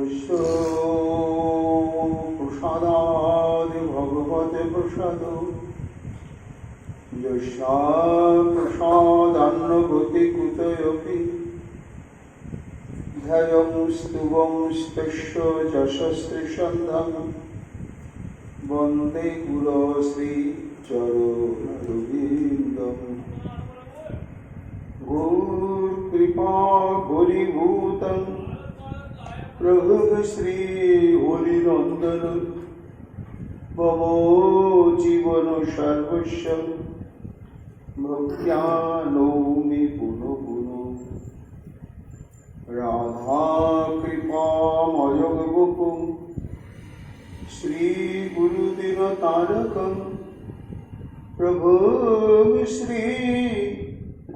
यस्य प्रसादादि भगवते प्रसादो यस्या प्रसादान्नगति कुतयपि ध्ययं स्तुवंस्तस्य यशस्त्रिसन्धं वन्दे गुरुश्रीचरणरविन्दम् गुरुकृपा गुरीभूतं प्रभु श्री हरिनन्दन मम जीवन सर्वस्व भक्त्या नौमि पुनः पुनः राधा कृपामयं वपुं श्री गुरुदिन तारकं प्रभुं श्री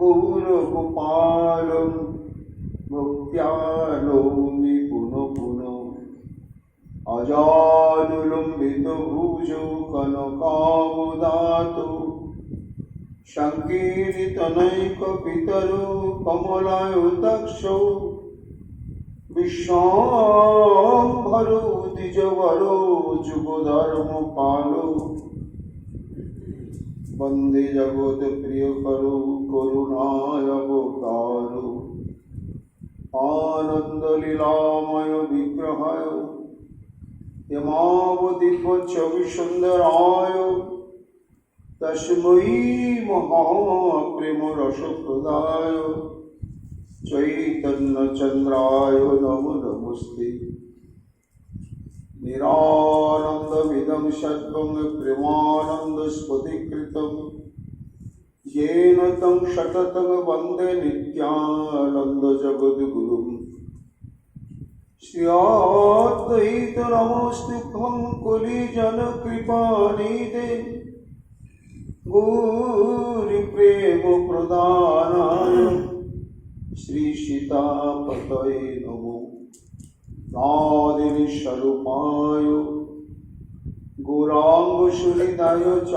गौरगोपालं भक्त्या नौमि पुनः पुनः अजानुलम्बितभुजौ कनकावदातो सङ्कीर्तनैकपितरो कमलायुताक्षौ विश्वाम्भरो द्विजवरो जुगधर्मपालो वन्दे जगत्प्रियकरो करुणावतारो आनन्दलीलामय विग्रहाय यमावदीपच्छविसुन्दराय तस्मै महाप्रेमरसप्रदाय चैतन्यचन्द्राय नमो नमस्ते निरानन्दमिदं सत्त्वं प्रेमानन्दस्फटिकृतं येन तं सततं वन्दे नित्यानन्दजगद्गुरुम् श्रीअद्वैत नमोस्तुभ्यं कलिजनकृपानिधे गौरप्रेमप्रदानाय श्रीसीतापतये नमो नादिनीस्वरूपाय गौराङ्गसुहृदाय च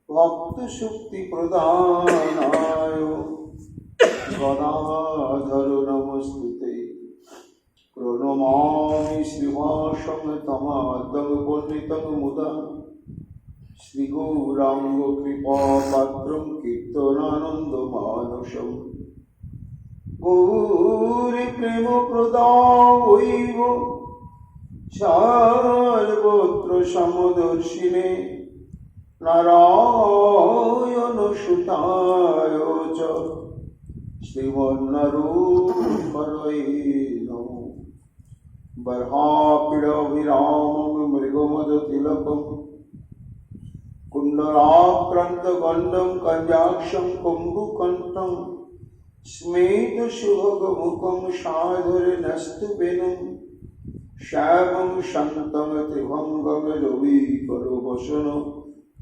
भक्तशक्तिप्रदानाय गदाधर नमस्तुते प्रणमामि श्रीवासं तमादं पंडितं मुदा श्रीगौराङ्गकृपापात्रं कीर्तनानन्दमानसम् गौरीप्रेमप्रदायैव सर्वत्र समदर्शिने नारायणसुताय च श्रीमन्नरोपरये नमो बर्हापीडभिरामं मृगमदतिलकं कुण्डलाक्रान्तगण्डं कञ्जाक्षं कुम्भुकण्ठं स्मेतसुभगमुखं साधरनस्तुवेनं श्यामं शान्तं त्रिभङ्गं रविकरवसनं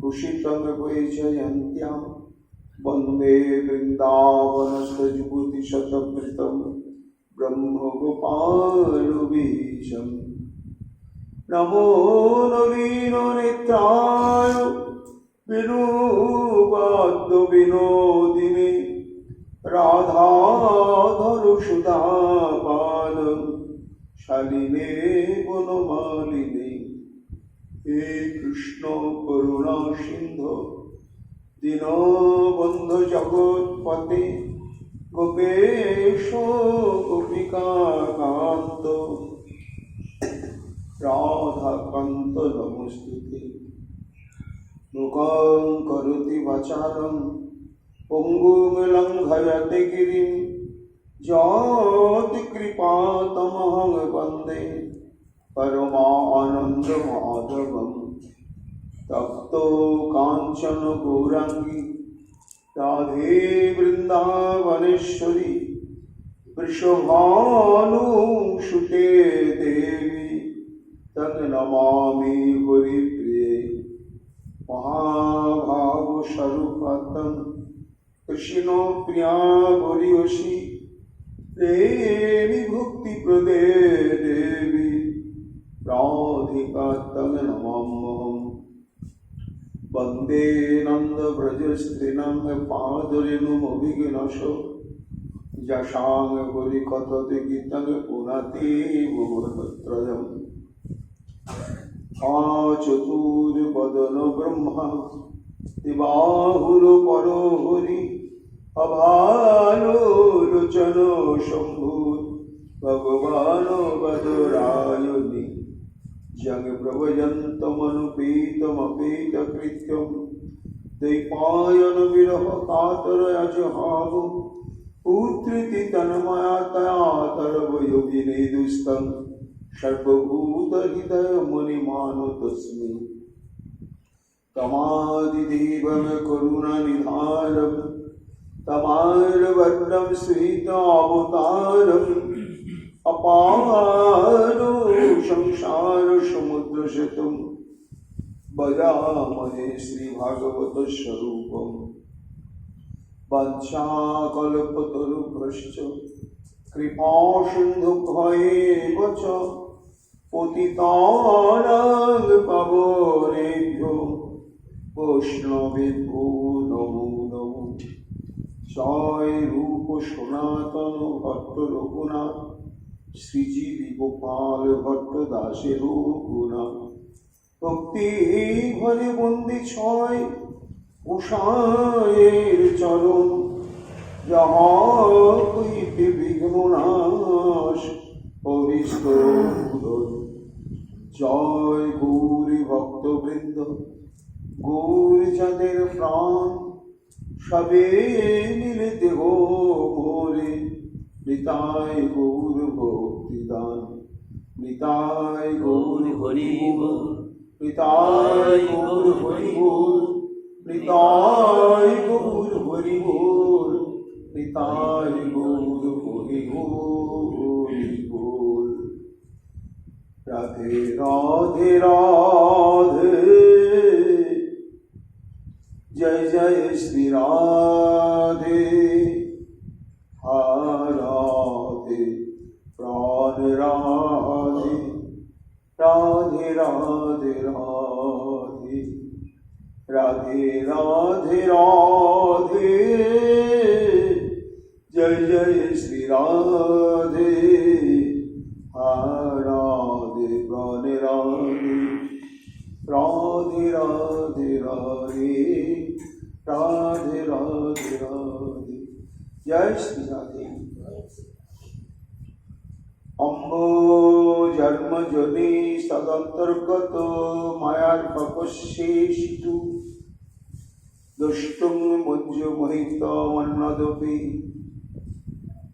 कुशितं वैजयन्त्यां वन्दे वृन्दावनस्थयुगतिशतकृतं ब्रह्मगोपालबीजम् नमो नवीननेत्राय विनोबाद्यविनोदिने राधाधनुसुधापाद शालिने वनमालिने हे कृष्ण करुणा सिन्धु दीनबन्धु जगत्पते गोपेश गोपिकाकान्त राधाकान्त नमोस्तुते मूकं करोति वाचालं पङ्गुं लङ्घयते गिरिं यत्कृपातमहं वन्दे परमानन्दमाधवम् तप्तो काञ्चन गौराङ्गी राधे वृन्दावनेश्वरी वृषभानुसुते देवी तन्नमामि हरिप्रिये महाभावस्वरूपातं कृष्णप्रिया गरीयसी प्रेमी भक्तिप्रदे देवी राधिका तन्नमाम्यहम् वन्दे नन्दव्रजस्त्रीणां पादरेणुमभिघ्नश যশাং হরি কথতে গীতং পুনাতি ভুবনত্রয়ম চতুর্বদন ব্রহ্মা দিবাহুর পরো হরি অভালোচন শম্ভুর ভগবান বদরায়ণি জং প্রভজন্তমনুপীতমপীতকৃত্যম দৈপায়ন বিরহ কাতরয়জহাব পুত্রিতি তন্ময়াতয়াতরবয়োগিনে দুস্তং সর্বভূত হৃদয় মণিমানো তস্মি তমাদিদেবং করুণানিধানম তমারবর্ণম শ্রীতাবতারম অপারো সংসার সমুদ্র সেতুম বজামহে শ্রীভাগবত স্বরূপম বঞ্চাকল্পতরুভ্যশ্চ কৃপা সিন্ধুভ্যেব চ পতিতানাং পাবনেভ্যো বৈষ্ণবেভ্যো নমো নমো। জয় রূপ সনাতন ভট্ট রঘুনাথ শ্রীজীবী গোপাল ভট্ট দাসের গুণা ভক্তি ঘরে বন্দি ছয় উষায়ের চরণ যাহা হইতে বিঘ্ননাশ পবিত্র জয় গৌরী ভক্তবৃন্দ গৌরী যাদের প্রাণ সবে মিলে দেহ মোরে নিতাই গৌর ভক্তিদান নিতাই গৌর হরি বল নিতাই গৌর হরি বল নিতাই গৌর হরি বল নিতাই গৌর হরি বল। রাধে রাধে রাধে জয় জয় শ্রী রাধে রাধে প্রাণ রাধে রাধে রাধে রাধে রাধে রাধে রাধে জয় জয় শ্রী রাধে রাধে প্রাণ রাধে রাধে রাধে রাধে রাধে রাধে রাধে জয় শ্রী রাধে। অম্ব জন্মজনি সদন্তর্গত মায়ার পপশেষিতু দুষ্টুং মঞ্জু মোহিত মন্নদপি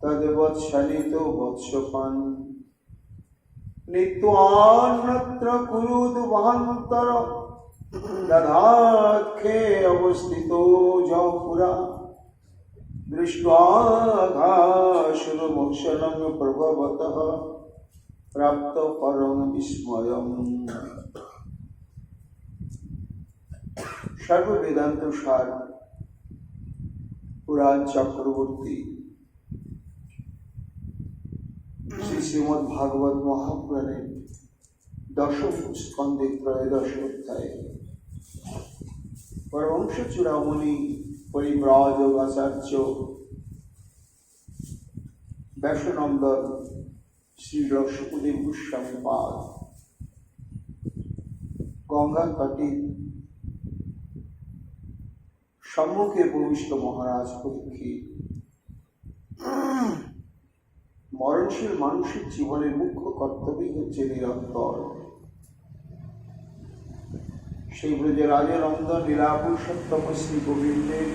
তদ্বৎসলিত বৎসপান নিত্যান্নত্র কুরুদ্ভান্তর দধাক্ষে অবস্থিত জপুরা দৃष्ट्वा घासुरमोक्षणं प्रभवतः प्राप्त परम विस्मयम्। सर्ववेदांत सार पुराण चक्रवर्ती श्री श्रीमद् भागवत महापुराणे दशम स्कंदे त्रयोदश अध्याय परमहंस चूड़ामणि परिव्राजक आचार्य बैष्णवनंदन श्री सुखदेव गोस्वामी पाद गंगा तटे सम्मुखे भूमिष्ठ महाराज परीक्षित मरणशील मानुषिक जीवने मुख्य कर्तव्य हच्छे निरंतर সেই ব্রজে রাজনন্দন লীলা পুরুষোত্তম শ্রী গোবিন্দের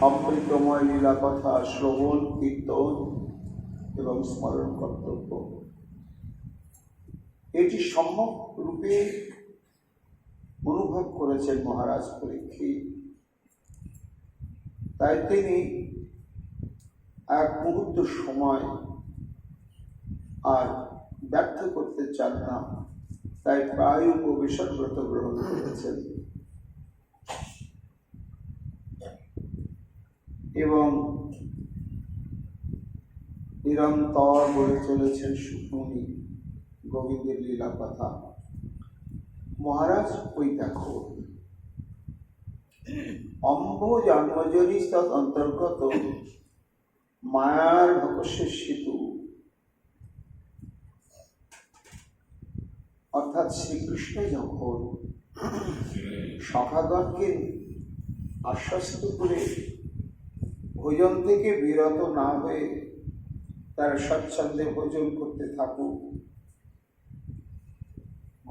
অমৃতময় লীলা কথা শ্রবণ কীর্তন এবং স্মরণ কর্তব্য। এটি সম্যক রূপে অনুভব করেছেন মহারাজ পরীক্ষিত। তাই তিনি এক মুহূর্ত সময় আর ব্যর্থ করতে চান না, তাই প্রায় উপবেশন ব্রত গ্রহণ করেছেন এবং নিরন্তর বলে চলেছেন সুখমণি গোবিন্দের লীলা কথা। মহারাজ ওই দেখো অম্ব জন্মজনি তৎ অন্তর্গত মায়ার ভকস্যের সেতু অর্থাৎ শ্রীকৃষ্ণ যখন সখাগণকে আশ্বস্ত করে ভোজন থেকে বিরত না হয়ে তার স্বচ্ছন্দে ভোজন করতে থাকুক,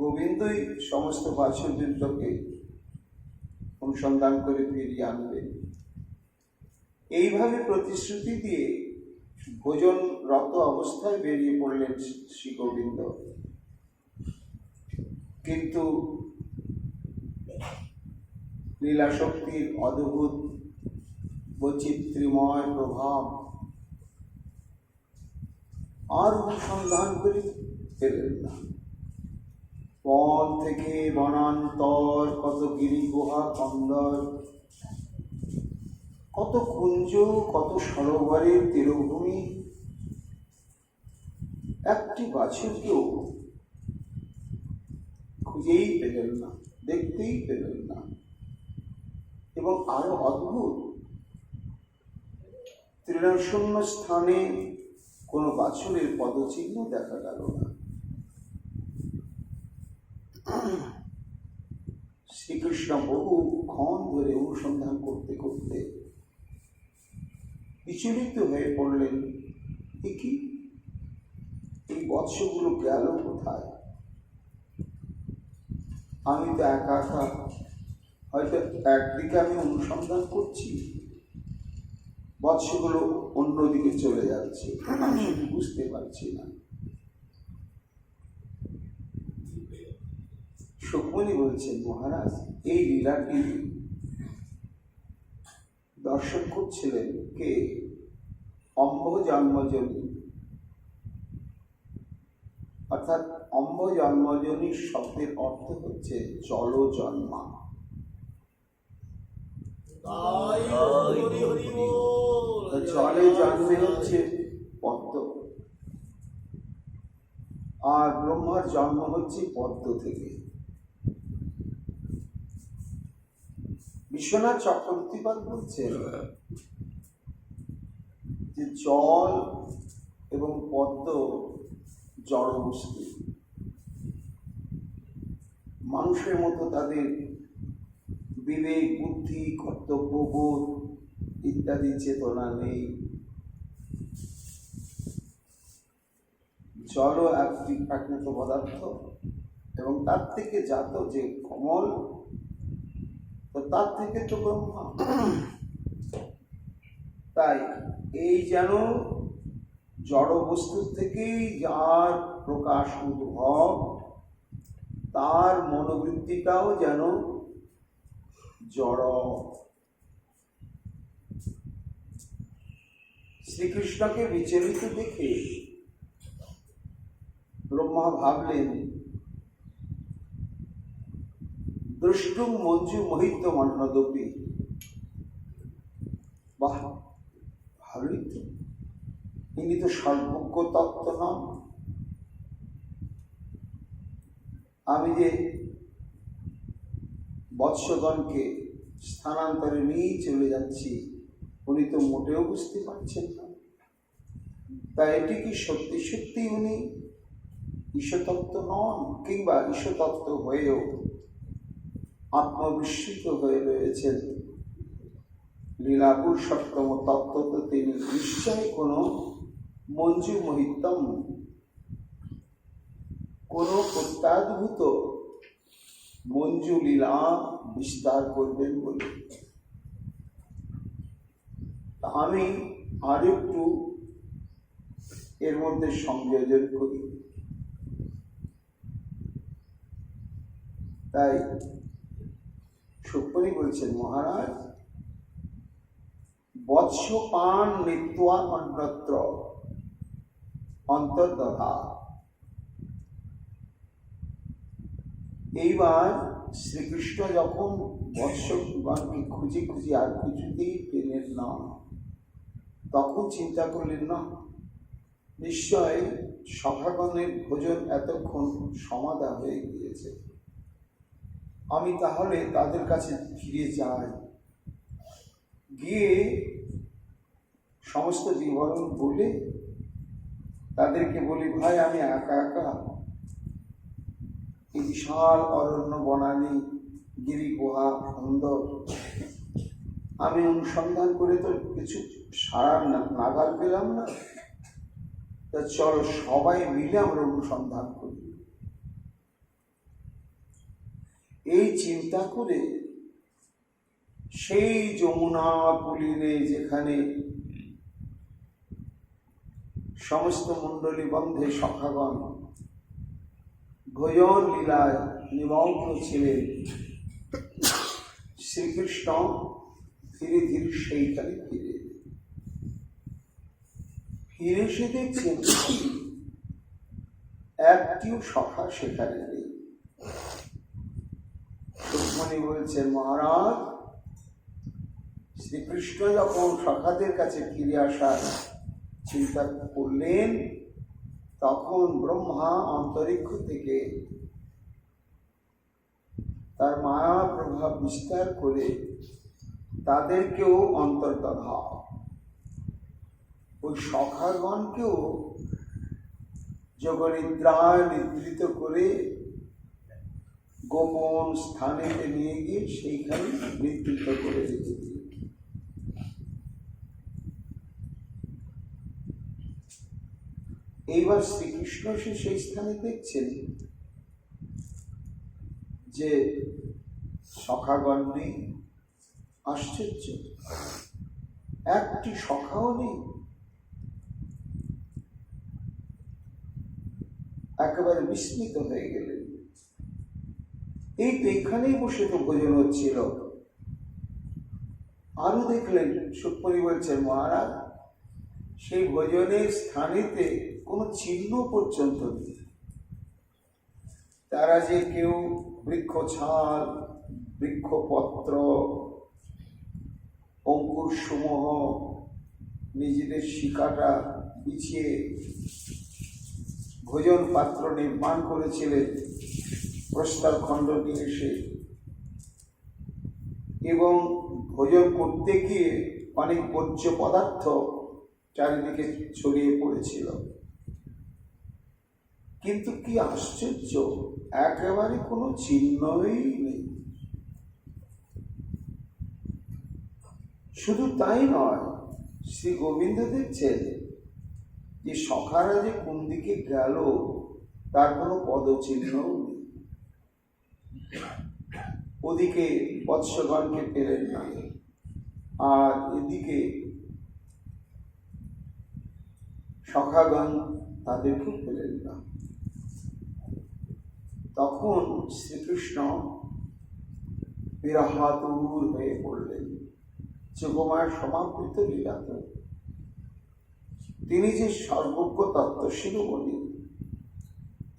গোবিন্দই সমস্ত বাছুরবৃন্দকে অনুসন্ধান করে ফিরিয়ে আনবেন, এইভাবে প্রতিশ্রুতি দিয়ে ভোজনরত অবস্থায় বেরিয়ে পড়লেন শ্রী গোবিন্দ। কিন্তু লীলাশক্তির অদ্ভুত বৈচিত্র্যময় প্রভাব আর অনুসন্ধান করে পেলেন না। বন থেকে বনান্তর, কত গিরি গুহা কন্দর, কত কুঞ্জ, কত সরোবরের তীরভূমি, একটি বাছুরকেও খুঁজেই পেলেন না, দেখতেই পেলেন না। এবং আরো অদ্ভুত, তৃণশূন্য স্থানে কোনো বাছুরের পদচিহ্ন দেখা গেল না। শ্রীকৃষ্ণ বহুক্ষণ ধরে অনুসন্ধান করতে করতে বিচলিত হয়ে পড়লেন, কি এই বৎসগুলো গেল কোথায়? আমি তো একা একা, হয়তো একদিকে আমি অনুসন্ধান করছি, বৎসগুলো অন্যদিকে চলে যাচ্ছে, আমি বুঝতে পারছি না। সুখমণি বলছেন, মহারাজ এই লীলাটি দর্শন করছিলেন কে? অম্ব জন্মজনী, অর্থাৎ অম্ব জন্মজনীর শব্দের অর্থ হচ্ছে জল জন্মা। জলে জন্মে হচ্ছে পদ্ম, আর ব্রহ্মার জন্ম হচ্ছে পদ্ম থেকে। বিশ্বনাথ চক্রবর্তীপাদ বলছেন যে জল এবং পদ্ম জড় বস্তু, মানুষের মতো তাদের বিবেক, বুদ্ধি, কর্তব্যবোধ ইত্যাদি চেতনা নেই। জলও একটি প্রাকৃত পদার্থ এবং তার থেকে জাত যে কমল, তো তার থেকে তো ব্রহ্মা। তাই এই যেন জড় বস্তুর থেকেই যার প্রকাশ উদ্ভব, তার মনোবৃত্তিটাও যেন জড়। শ্রীকৃষ্ণকে বিচলিত দেখে ব্রহ্মা ভাবলেন, দ্রষ্টুম মঞ্জু মোহিত মন্নদপি। বাহ, ভালোই তো, ইনি তো সর্বজ্ঞ তত্ত্ব নন। আমি যে বৎসগণকে স্থানান্তরে নিয়েই চলে যাচ্ছি, উনি তো মোটেও বুঝতে পারছেন না। তাই এটি কি সত্যি সত্যি উনি ঈশ্বরতত্ত্ব নন, কিংবা ঈশ্বরতত্ত্ব হয়েও আত্মবিস্মৃত হয়ে রয়েছেন? লীলাপুরুষোত্তম তত্ত্ব তো তিনি নিশ্চয়ই কোনো মঞ্জু মোহিতম, কোনো অত্যাদ্ভুত মঞ্জু লীলা বিস্তার করবেন বলে। আমি আর একটু এর মধ্যে সংযোজন করি। তাই সুখমণি বলছেন, মহারাজ বৎস পান নিত্বা অন্যত্র অন্তর্দধা। এইবার শ্রীকৃষ্ণ যখন বৎসগণকে খুঁজে খুঁজে আর কিছুতেই পেলেন না, তখন চিন্তা করলেন, না নিশ্চয় সখাগণের ভোজন এতক্ষণ সমাধা হয়ে গিয়েছে, আমি তাহলে তাদের কাছে ফিরে যাই, গিয়ে সমস্ত বিবরণ বলে তাদেরকে বলি, ভাই আমি একা একা এই বিশাল অরণ্য বনানী গিরি গুহা সুন্দর আমি অনুসন্ধান করে তো কিছু সারা নাগাল পেলাম না, তা চলো সবাই মিলে আমরা অনুসন্ধান করি। এই চিন্তা করে সেই যমুনা পুলিনে যেখানে সমস্ত মণ্ডলী বন্ধে সখাগণ ভজন লীলায় নিমগ্ন ছিলেন, শ্রীকৃষ্ণ ধীরে ধীরে সেইখানে ফিরে এসে দেখছেন একটিও সখা সেখানে নেই। রুক্মিণী বলছেন, মহারাজ, শ্রীকৃষ্ণ যখন সখাদের কাছে ফিরে আসার চিন্তা করলেন, তখন ব্রহ্মা অন্তরিক্ষ থেকে তার মায়া প্রভাব বিস্তার করে তাদেরকেও অন্তর্দধা, ওই সখাগণকেও যোগনিদ্রায় নিদ্রিত করে গোপন স্থানে নিয়ে গিয়ে সেইখানে নিদ্রিত করে রেখে দিল। এইবার শ্রীকৃষ্ণ সেই স্থানে দেখছেন যে সখাগণ নেই। আশ্চর্য, একটি সখাও নেই। একেবারে বিস্মিত হয়ে গেলেন। এই তো এখানেই বসে তো ভোজন হচ্ছিল। আরো দেখলেন, সুখমণি বলছেন, মহারাজ, সেই ভোজনের স্থানেতে কোনো চিহ্ন পর্যন্ত নেই। তারা যে কেউ বৃক্ষ ছাল, বৃক্ষপত্র, অঙ্কুর সমূহ নিজেদের শিকাটা বিছিয়ে ভোজন পাত্র নির্মাণ করেছিলেন প্রস্তর খণ্ড নিয়ে এসে, এবং ভোজন করতে গিয়ে অনেক বর্জ্য পদার্থ চারিদিকে ছড়িয়ে পড়েছিল। কিন্তু কি আশ্চর্য, একেবারে কোনো চিহ্নই নেই। শুধু তাই নয়, শ্রী গোবিন্দ দেখছেন যে সখারা যে কোন দিকে গেল তার কোনো পদচিহ্নও নেই। ওদিকে বৎসগণকে পেলেন না, আর এদিকে সখাগণ তাদেরকেও পেলেন না। তখন শ্রীকৃষ্ণ বিরহাতুর হয়ে পড়লেন। যোগমায়ের সমাবৃত লীলাতে তিনি যে সর্বজ্ঞ তত্ত্ব শিরোমণি,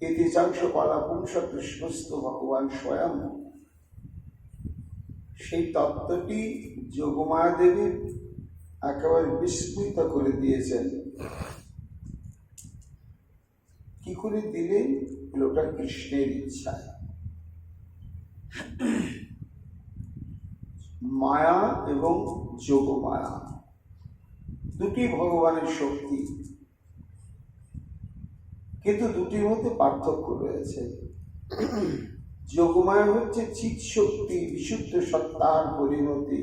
ইতিচাংশ কলা পুংস কৃষ্ণস্থ ভগবান স্বয়ং, সেই তত্ত্বটি যোগমায়া দেবী একেবারে বিস্মৃত করে দিয়েছেন। কি করে দিলেন? ওটা কৃষ্ণের ইচ্ছায়। মায়া এবং যোগমায়া দুটি ভগবানের শক্তি, কিন্তু দুটির মধ্যে পার্থক্য রয়েছে। যোগমায়া হচ্ছে চিৎ শক্তি, বিশুদ্ধ সত্তার পরিণতি।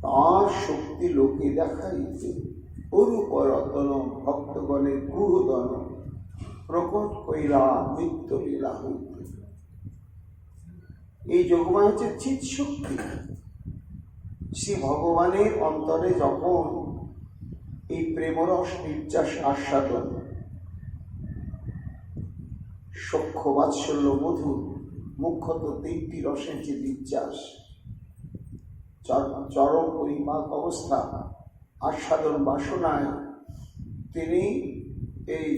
তার শক্তি লোকে দেখাইতে অরূপ রতন ভক্তগণের গুরুদন প্রকট কইরা নিত্য লীলা হইতে। এই যোগমায়া হচ্ছে চিৎ শক্তি। শ্রী ভগবানের অন্তরে যখন এই প্রেমরস নির্যাস আস্বাদন, সখ্য বাৎসল্য মধু, মুখ্যত তিনটি রসের যে নির্যাস, চরম পরিপাক অবস্থা আস্বাদন বাসনায় তিনি এই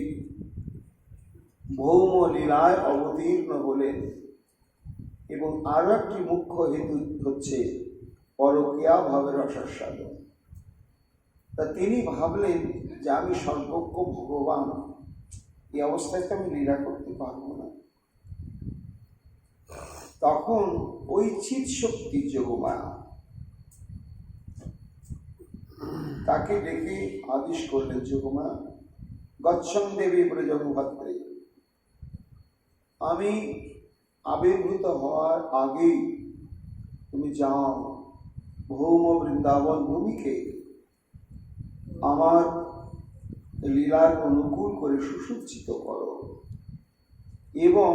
ভৌম লীলায় অবতীর্ণ হলেন। এবং আরো একটি মুখ্য হেতু হচ্ছে পরকীয়া ভাবের রসাস্বাদন। তা তিনি ভাবলেন যে আমি সর্বজ্ঞ ভগবান, এই অবস্থায় তো আমি লীলা করতে পারবো না। তখন ওই চিৎ শক্তি যোগমায়া তাকে ডেকে আদেশ করলেন, যোগমা গচ্ছং দেবী ব্রজভদ্রে, আমি আবির্ভূত হওয়ার আগেই তুমি যাও ভৌম বৃন্দাবন ভূমিকে আমার লীলার অনুকূল করে সুসজ্জিত করো এবং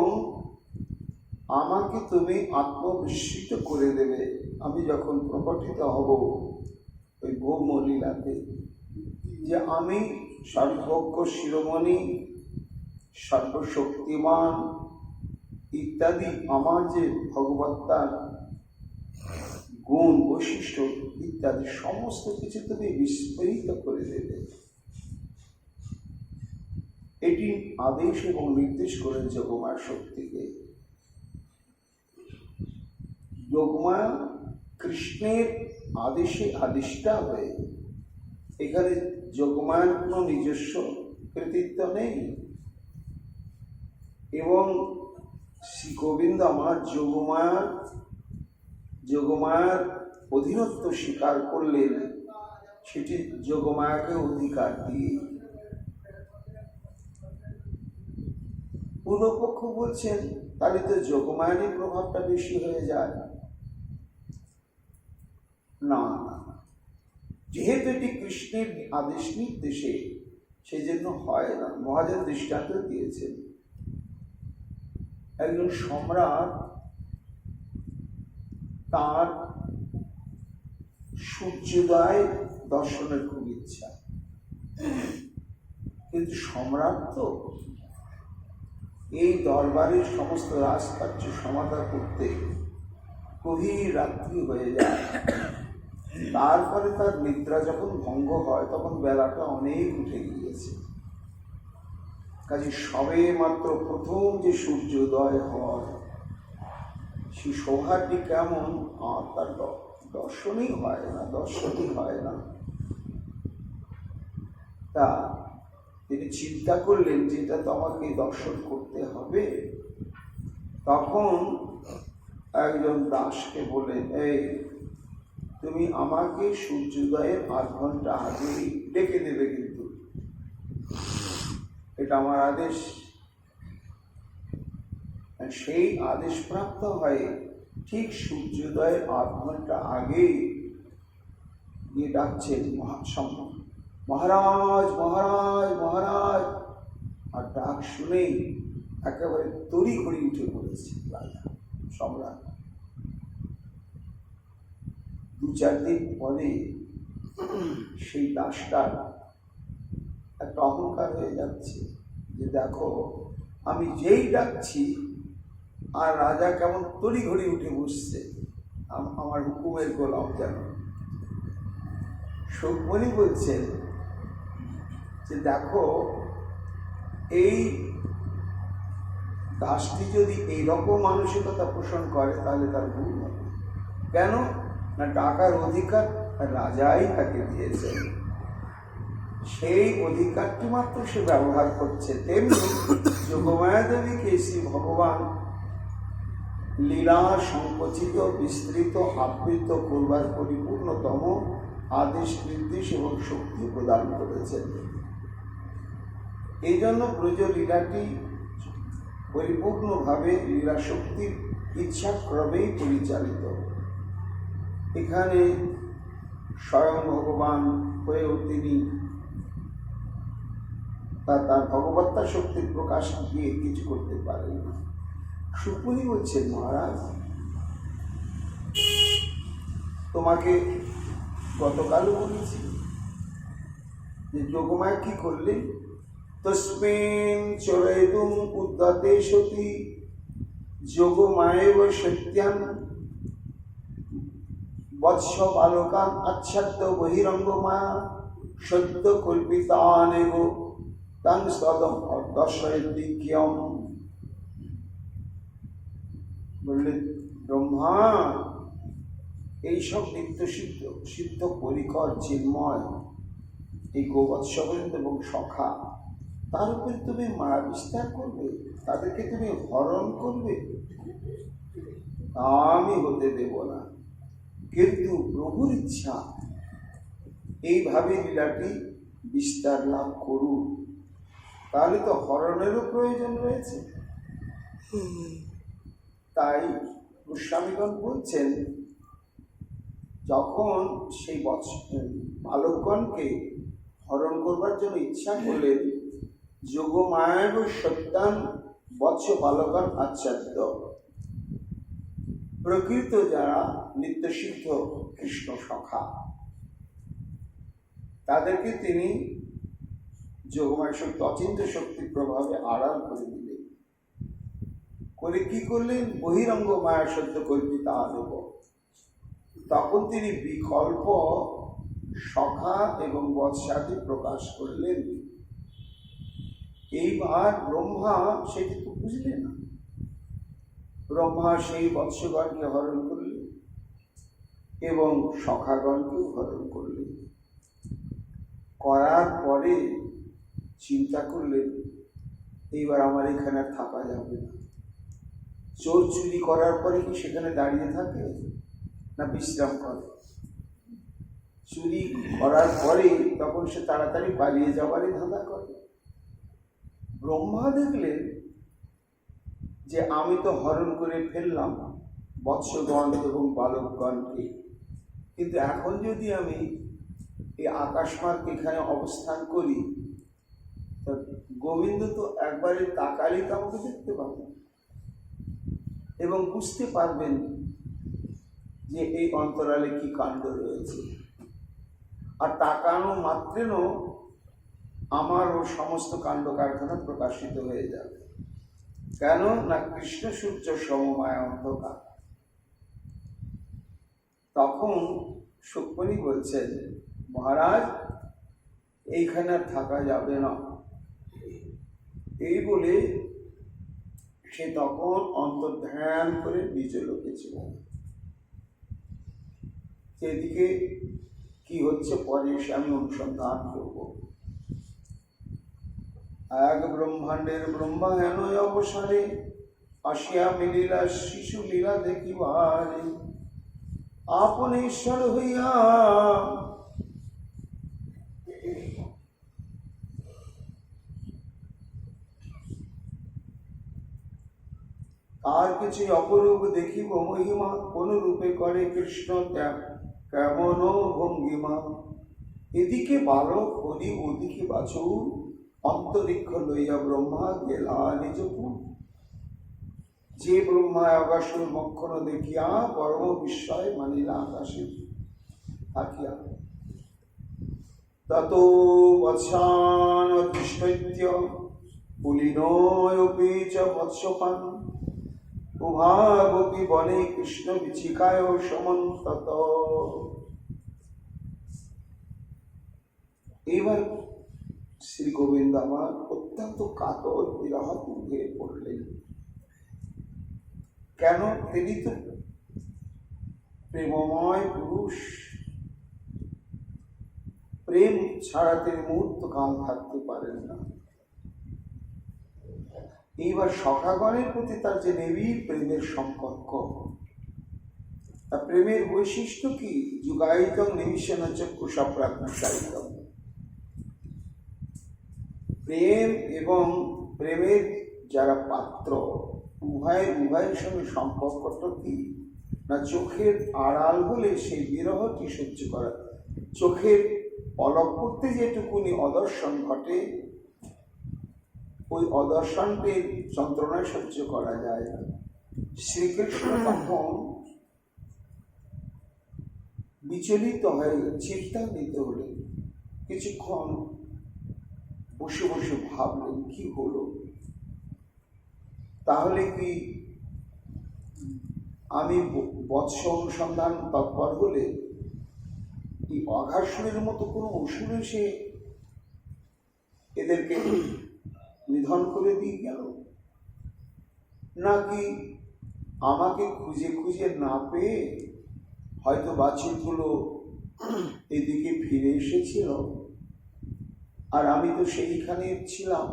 আমাকে তুমি আত্মবিস্মৃত করে দেবে আমি যখন প্রকটিত হব ওই ভৌম লীলাতে, যে আমি সর্বজ্ঞ শিরোমণি, সর্বশক্তিমান ইত্যাদি আমার যে ভগবত্তার গুণ বৈশিষ্ট্য ইত্যাদি সমস্ত কিছু তুমি বিস্ফোরিত করে দেবে। এটি আদেশ এবং নির্দেশ করেন যোগমায়া শক্তিকে। যোগমায়া কৃষ্ণের আদেশে আদিষ্টা হয়ে, এখানে যোগমায়ার কোনো নিজস্ব কৃতিত্ব নেই এবং শ্রী গোবিন্দ আমার যোগমায়ার অধীনত্ব স্বীকার করলেন, সেটি যোগমায়াকে অধিকার দিয়ে। পূর্বপক্ষ বলছেন তাহলে তো যোগমায়ারই প্রভাবটা বেশি হয়ে যায়। না না, যেহেতু এটি কৃষ্ণের আদেশ নির্দেশে সেজন্য হয় না। মহাজন দৃষ্টান্ত দিয়েছেন, একজন সম্রাট তার সূর্যোদয় দর্শনের খুব ইচ্ছা, কিন্তু সম্রাট তো এই দরবারের সমস্ত রাজকার্য সমাধা করতে গভীর রাত্রি হয়ে যায়। তারপরে তার নিদ্রা যখন ভঙ্গ হয় তখন বেলাটা অনেক উঠে গিয়েছে। কাজে সবে মাত্র প্রথম যে সূর্যোদয় হয় সেই সৌভাগ্যটি কেমন, আর তার দর্শনই হয় না। তা তিনি চিন্তা করলেন যে এটা তো আমাকে দর্শন করতে হবে। তখন একজন দাসকে বললেন, এই তুমি আমাকে সূর্যোদয়ের 8 ঘন্টা আগে ডেকে দেবে, কিন্তু এটা আমার আদেশ। সেই আদেশ প্রাপ্ত হয় ঠিক সূর্যোদয়ের 8 ঘন্টা আগে গিয়ে ডাকছেন, মহারাজ মহারাজ মহারাজ। আর ডাক শুনেই একেবারে তড়ি ঘড়ি উঠে পড়েছে রাজা সম্রাট। 2-4 দিন পরে সেই দাসটার একটা অহংকার হয়ে যাচ্ছে যে দেখো আমি যেই ডাকছি আর রাজা কেমন তড়ি ঘড়ি উঠে বসছে, আমার হুকুমের গোলাম যেন। সুখমণি বলছেন যে দেখো এই দাসটি যদি এইরকম মানসিকতা পোষণ করে তাহলে তার ভুল হবে। কেন না, ডাকার অধিকার রাজাই তাকে দিয়েছেন, সেই অধিকারটি মাত্র সে ব্যবহার করছে। তেমনি যোগমায়া দেবীকে শ্রী ভগবান লীলা সংকোচিত বিস্তৃত আবৃত করবার পরিপূর্ণতম আদেশ নির্দেশ এবং শক্তি প্রদান করেছেন। এই জন্য ব্রজ লীলাটি পরিপূর্ণভাবে লীলা শক্তির ইচ্ছাক্রমেই পরিচালিত। এখানে স্বয়ং ভগবান হয়েও তিনি তার ভগবত্তা শক্তির প্রকাশ দিয়ে কিছু করতে পারেন না। সুপুনি বলছেন, মহারাজ তোমাকে গতকালও বলেছি যে যোগমায়া কি করলেন, তস্মিন চরয়তুম উদ্যতে সতী যোগমায়েব সত্যান বৎস বালকান আচ্ছাদ্য বহিরঙ্গ মায়া সদ্য কল্পিতানেব তাং সদম দর্শয়দিক্যম। বললেন, ব্রহ্মা এইসব নিত্য সিদ্ধ পরিকর চিন্ময় এই গোবৎসবৃন্দ এবং সখা, তার উপরে তুমি মায়া বিস্তার করবে, তাদেরকে তুমি হরণ করবে, আমি হতে দেব না। কিন্তু প্রভুর ইচ্ছা এইভাবে লীলাটি বিস্তার লাভ করুক। তাহলে তো হরণেরও প্রয়োজন রয়েছে। তাই গোস্বামীগণ বলছেন, যখন সেই বালকগণকে হরণ করবার জন্য ইচ্ছা করলেন, যোগমায়াব সত্যান বৎস বালকান আচার্য, প্রকৃত যারা নিত্যসিদ্ধ কৃষ্ণ সখা, তাদেরকে তিনি যোগমায় শক্তি অচিন্ত শক্তির প্রভাবে আড়াল করে দিলেন। করে কি করলেন? বহিরঙ্গ মায়া সদ্য কল্পিতা আদেব। তখন তিনি বিকল্প সখা এবং বৎসাদি প্রকাশ করলেন। এইবার ব্রহ্মা সেটি তো বুঝলেন না। ব্রহ্মা সেই বৎসগণকে হরণ করলেন এবং সখাগণকেও হরণ করলেন। করার পরে চিন্তা করলেন, এইবার আমার এখানে আর থাকা যাবে না। চোর চুরি করার পরে কি সেখানে দাঁড়িয়ে থাকে না বিশ্রাম করে? চুরি করার পরে তখন সে তাড়াতাড়ি পালিয়ে যাওয়ারই ধাঁধা করে। ব্রহ্মা দেখলেন যে আমি তো হরণ করে ফেললাম বৎসগণ এবং বালকগণকে, কিন্তু এখন যদি আমি এই আকাশমার্গ এখানে অবস্থান করি, গোবিন্দ তো একবারে তাকালেই তো আমাকে দেখতে পাবেন এবং বুঝতে পারবেন যে এই অন্তরালে কি কাণ্ড রয়েছে। আর তাকানো মাত্রেন আমার ও সমস্ত কাণ্ড কারখানা প্রকাশিত হয়ে যাবে। কেন না কৃষ্ণ সূর্য সমমায় অন্ধকার। তখন সুকমণি বলছেন, মহারাজ এইখানে আর থাকা যাবে না। এই বলে সে তখন অন্তর্ধ্যান করে নিচে লোকেছিল। সেদিকে কি হচ্ছে পরে সে আমি অনুসন্ধান করব। এক ব্রহ্মাণ্ডের ব্রহ্মা হেন অবসরে আসিয়া মিলিলা শিশু লীলা দেখিবারে, আপন ঈশ্বর হইয়া আর কিছু অপরূপ দেখিব মহিমা, কোন রূপে করে কৃষ্ণ কেমন ভঙ্গিমা। এদিকে বালক হরি, ওদিকে বাছুর, অন্তরিক্ষ লইয়া ব্রহ্মা গেলা নিজপুর। যে ব্রহ্মায় আকাশুর মক্ষণ দেখিয়া পরম বিস্ময় মানিলা আকাশে থাকিয়া। তত বৎসান দৃষ্টৈত্য পুলিনয়পি চ বৎসপান, উভাবপি বনে কৃষ্ণ বিচিকায় সমন্তত। এইবার শ্রী গোবিন্দ আমার অত্যন্ত কাতর বিরহ হয়ে পড়লেন। কেন? তিনি তো প্রেমময় পুরুষ, প্রেম ছাড়া তিনি মুহূর্ত কাল থাকতে পারেন না। এইবার সখাগণের প্রতি তার যে নিবিড় প্রেমের সম্পর্ক, তা প্রেমের বৈশিষ্ট্য কি? যুগায়িতং নিমিষেন চক্ষু সপ্রাপ্তিকারিতং। প্রেম এবং প্রেমের যারা পাত্র, উভয়ের সঙ্গে সম্পর্কটা কি না, চোখের আড়াল হলে সেই বিরহটি সহ্য করা, চোখের পলক করতে যেটুকুনি অদর্শন ঘটে, ওই অদর্শনটির যন্ত্রণায় সহ্য করা যায় না। শ্রীকৃষ্ণ তখন বিচলিত হয়ে চিন্তান্বিত হলেন। কিছুক্ষণ বসে বসে ভাবলেন কি হলো। তাহলে কি আমি বৎস অনুসন্ধান তৎপর হলে এই অঘাসুরের মতো কোনো অসুর এসে এদেরকে নিধন করে দিয়ে গেল, নাকি আমাকে খুঁজে খুঁজে না পেয়ে হয়তো বাছুরগুলো এদিকে ফিরে এসেছিল, আর আমি তো সেইখানে ছিলাম,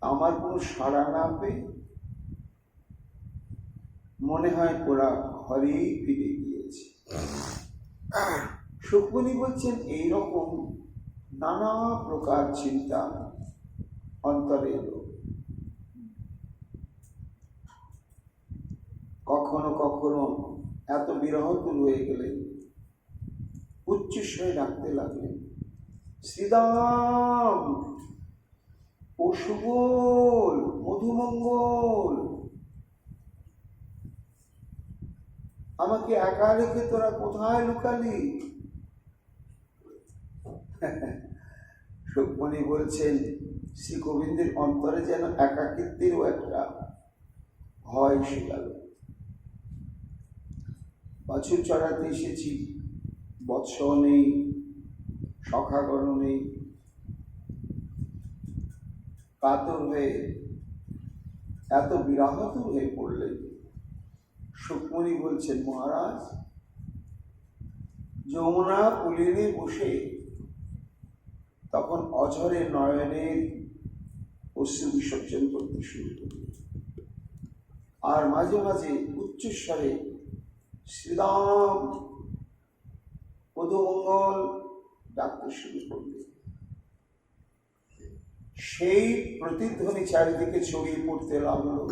আমার কোনো সাড়া না পেয়ে মনে হয় ওরা ঘরেই ফিরে গিয়েছে। সুখমণি বলছেন এইরকম নানা প্রকার চিন্তা অন্তরে এলো। কখনো কখনো এত বিরহতুল হয়ে গেলেন, উচ্চস্বরে ডাকতে লাগলেন, শ্রীদাম, পশুবল, মধুমঙ্গল, আমাকে একা রেখে তোরা কোথায় লুকালি? সুখমণি বলছেন, শ্রী গোবিন্দের অন্তরে যেন একাকিত্বেরও একটা ভয় এসে গেল। বাছুর চড়াতে এসেছি, বৎস নেই, সখাগণ নেই, কাতর হয়ে এত বিরাহতুর হয়ে পড়লেন। সুখমণি বলছেন, মহারাজ, যমুনা পুলিনে বসে তখন অঝরে নয়নের অশ্রু বিসর্জন করতে শুরু করল, আর মাঝে মাঝে উচ্চস্বরে শ্রীরাম, মধুমঙ্গল ডাকতে শুরু করল। সেই প্রতিধ্বনি চারিদিকে ছড়িয়ে পড়তে লাগলো।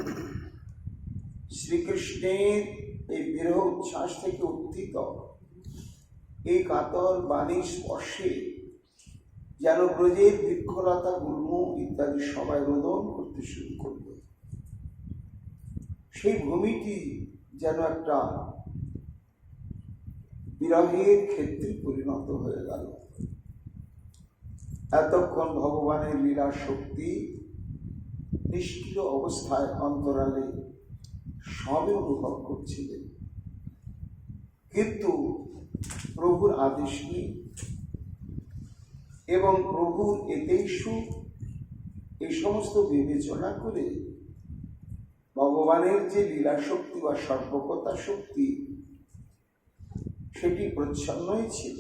শ্রীকৃষ্ণের এই বিরহ উচ্ছ্বাস থেকে উত্থিত এই কাতর বাণীর স্পর্শে যেন ব্রজের বৃক্ষলতা, গুল্ম ইত্যাদি সবাই রোদন করতে শুরু করল। সেই ভূমিটি যেন একটা বিরহের ক্ষেত্রে পরিণত হয়ে গেল। এতক্ষণ ভগবানের লীলা শক্তি নিষ্ক্রিয় অবস্থায় অন্তরালে সবে অনুভব করছিলেন, কিন্তু প্রভুর আদেশ নেই এবং প্রভুর এতেই সুখ, এই সমস্ত বিবেচনা করে ভগবানের যে লীলা শক্তি বা সর্বকতা শক্তি সেটি প্রচ্ছন্নই ছিল।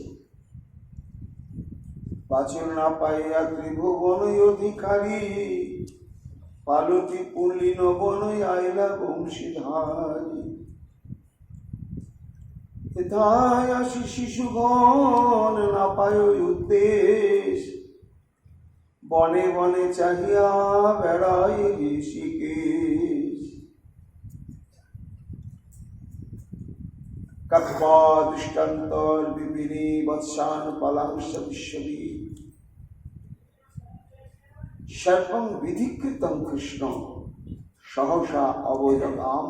বাচন না পাইয়া ত্রিভুবন অধিকারী, পালতি পুল্লিন বনই আইলা বংশীধারী। হেথায় আসি শিশুগণ না পায় উদ্দেশ, বনে বনে চাহিয়া বেড়াই ঋষিকেশ। কপ্পা দৃষ্টান্তর বিপিনী বৎসান পলাংশ বিশ্ববী, সর্বং বিধিকৃতং কৃষ্ণ সহসা অবজগাম।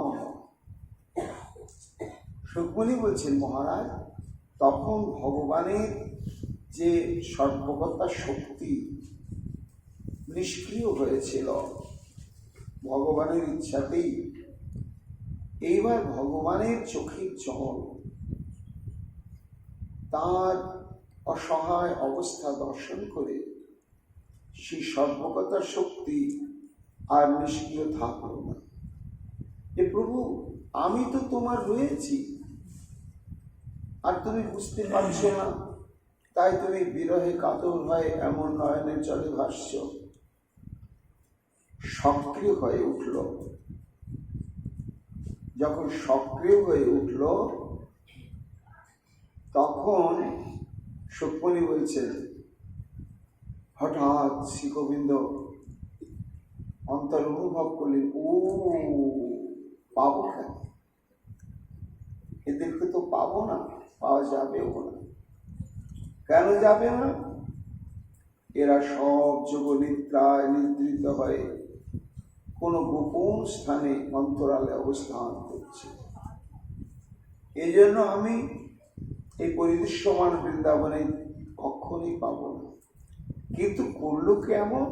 সুখমণি বলছেন, মহারাজ, তখন ভগবানের যে সর্বকতা শক্তি নিষ্ক্রিয় হয়েছিল, ভগবানের ইচ্ছাতেই এইবার ভগবানের চোখের জল তার অসহায় অবস্থা দর্শন করে সেই সর্বকতার শক্তি আর নিষ্ক্রিয় থাকল না। এ প্রভু, আমি তো তোমার রয়েছি, আর তুমি বুঝতে পারছো না, তাই তুমি বিরহে কাতর হয়ে এমন নয়নের জলে ভাসছ। সক্রিয় হয়ে উঠল। যখন সক্রিয় হয়ে উঠল তখন সুখমণি বলছেন, হঠাৎ শ্রী গোবিন্দ অন্তর অনুভব করলেন, ও পাবো কেন, এদেরকে তো পাবো না, পাওয়া যাবেও না। কেন যাবে না? এরা সব যোগ নিদ্রায় নিদ্রিত হয়ে কোন গোপন স্থানে অন্তরালে অবস্থান করছে। এই জন্য আমি এই পরিদৃশ্যমান বৃন্দাবনে কখনই পাব না। কিন্তু করল কেমন?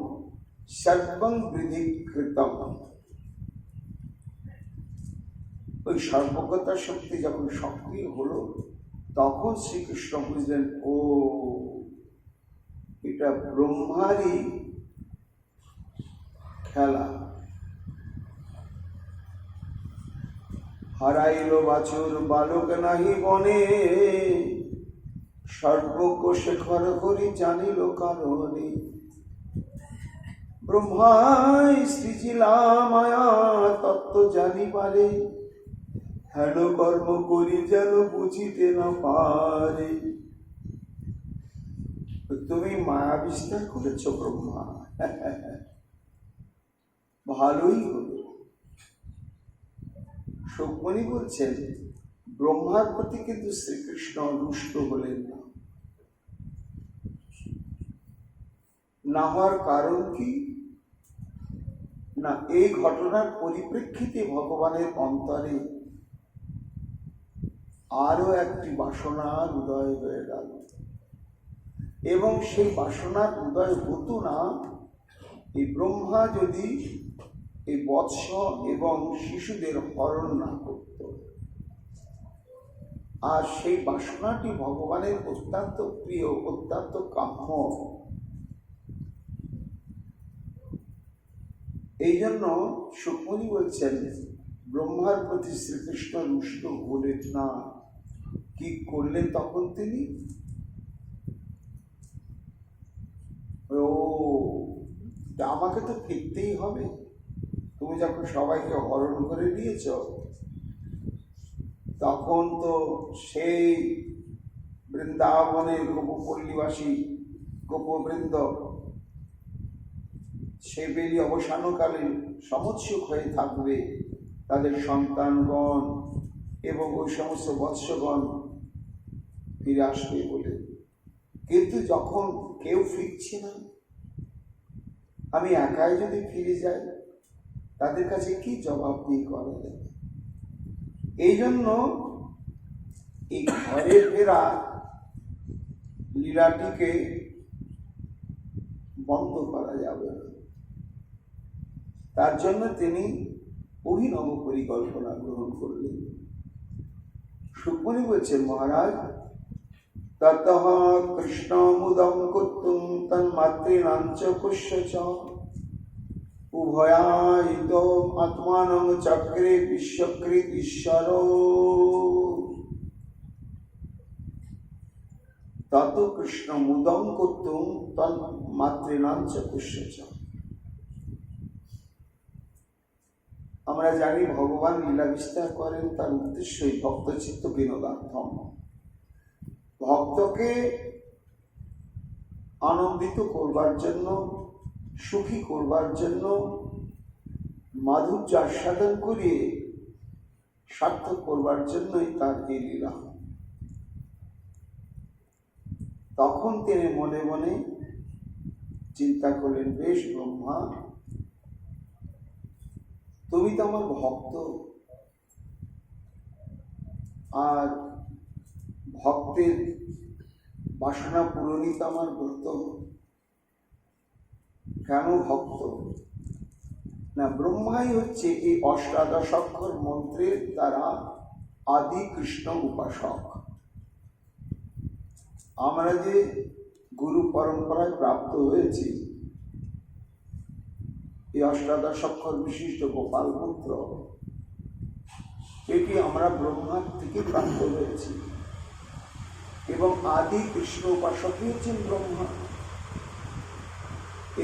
সর্বং বিধিকৃতম। ওই সর্বকতা শক্তি যখন সক্রিয় হলো তখন শ্রীকৃষ্ণ বুঝলেন, ও এটা ব্রহ্মারই খেলা। হারাইল বাছুর বালক নাহি বনে, সর্বকোষে খর করি জানিল কারণে। ব্রহ্মাই সৃজিলা মায়া তত্ত্ব জানিবারে, হেন কর্ম করি যেন বুঝিতে না পারে। তুমি মায়া বিস্তার করেছ ব্রহ্মা, ভালোই হলো। সুকমণি বলছেন ব্রহ্মার প্রতি কিন্তু শ্রীকৃষ্ণ রুষ্ট হলেন না। না হওয়ার কারণ কি না, এই ঘটনার পরিপ্রেক্ষিতে ভগবানের অন্তরে আরো একটি বাসনার উদয় হয়ে গেল, এবং সেই বাসনার উদয় হতো না এই ব্রহ্মা যদি এই বৎস এবং শিশুদের হরণ না করত। আর সেই বাসনাটি ভগবানের অত্যন্ত প্রিয়, অত্যন্ত কাম্য। এই জন্য সুকমণি বলছেন ব্রহ্মার প্রতি শ্রীকৃষ্ণ রুষ্ট হলেন না। কি করলেন তখন তিনি? আমাকে তো ফিরতেই হবে, তুমি যখন সবাইকে হরণ করে নিয়েছ, তখন তো সেই বৃন্দাবনের গোপপল্লীবাসী গোপবৃন্দ সে বেলি অবসানকালে সমৎসুক হয়ে থাকবে, তাদের সন্তানগণ এবং ওই সমস্ত বৎসগণ ফিরে আসবে বলে। কিন্তু যখন কেউ ফিরছে না, আমি একাই যদি ফিরে যাই, তাদের কাছে কি জবাবদিহি করা যাবে? এই জন্য এই ঘরে ফেরা লীলাটিকে বন্ধ করা যাবে না। তার জন্য তিনি অভিনব পরিকল্পনা গ্রহণ করলেন। সুকমণি বলছেন মহারাজ, ততঃ কৃষ্ণমুদং কর্তুং তন্মাতৃণাঞ্চ পুষ্যচ উভয়ায়িত আত্মানং চক্রে বিশ্বকৃত ঈশ্বর তত কৃষ্ণমুদং কর্তুং তন্মাতৃণাঞ্চ পুষ্যচ। আমরা জানি ভগবান লীলা বিস্তার করেন, তার উদ্দেশ্যই ভক্তচিত্ত বিনোদার্থম, ভক্তকে আনন্দিত করবার জন্য, সুখী করবার জন্য, মাধুর্য আস্বাদন করিয়ে সার্থক করবার জন্যই তার এই লীলা। তখন তিনি মনে মনে চিন্তা করলেন, বেশ ব্রহ্মা, তুমি তো আমার ভক্ত, আর ভক্তের বাসনা পূরণই তো আমার ব্রত। কেন ভক্ত না, ব্রহ্মাই হচ্ছে এই অষ্টাদশাক্ষর মন্ত্রের দ্বারা আদি কৃষ্ণ উপাসক। আমরা যে গুরু পরম্পরায় প্রাপ্ত হয়েছি, এই অষ্টাদশাক্ষর বিশিষ্ট গোপাল পুত্র, এটি আমরা ব্রহ্মার থেকে প্রাপ্ত হয়েছি, এবং আদি কৃষ্ণ উপাসকই হচ্ছেন ব্রহ্মা।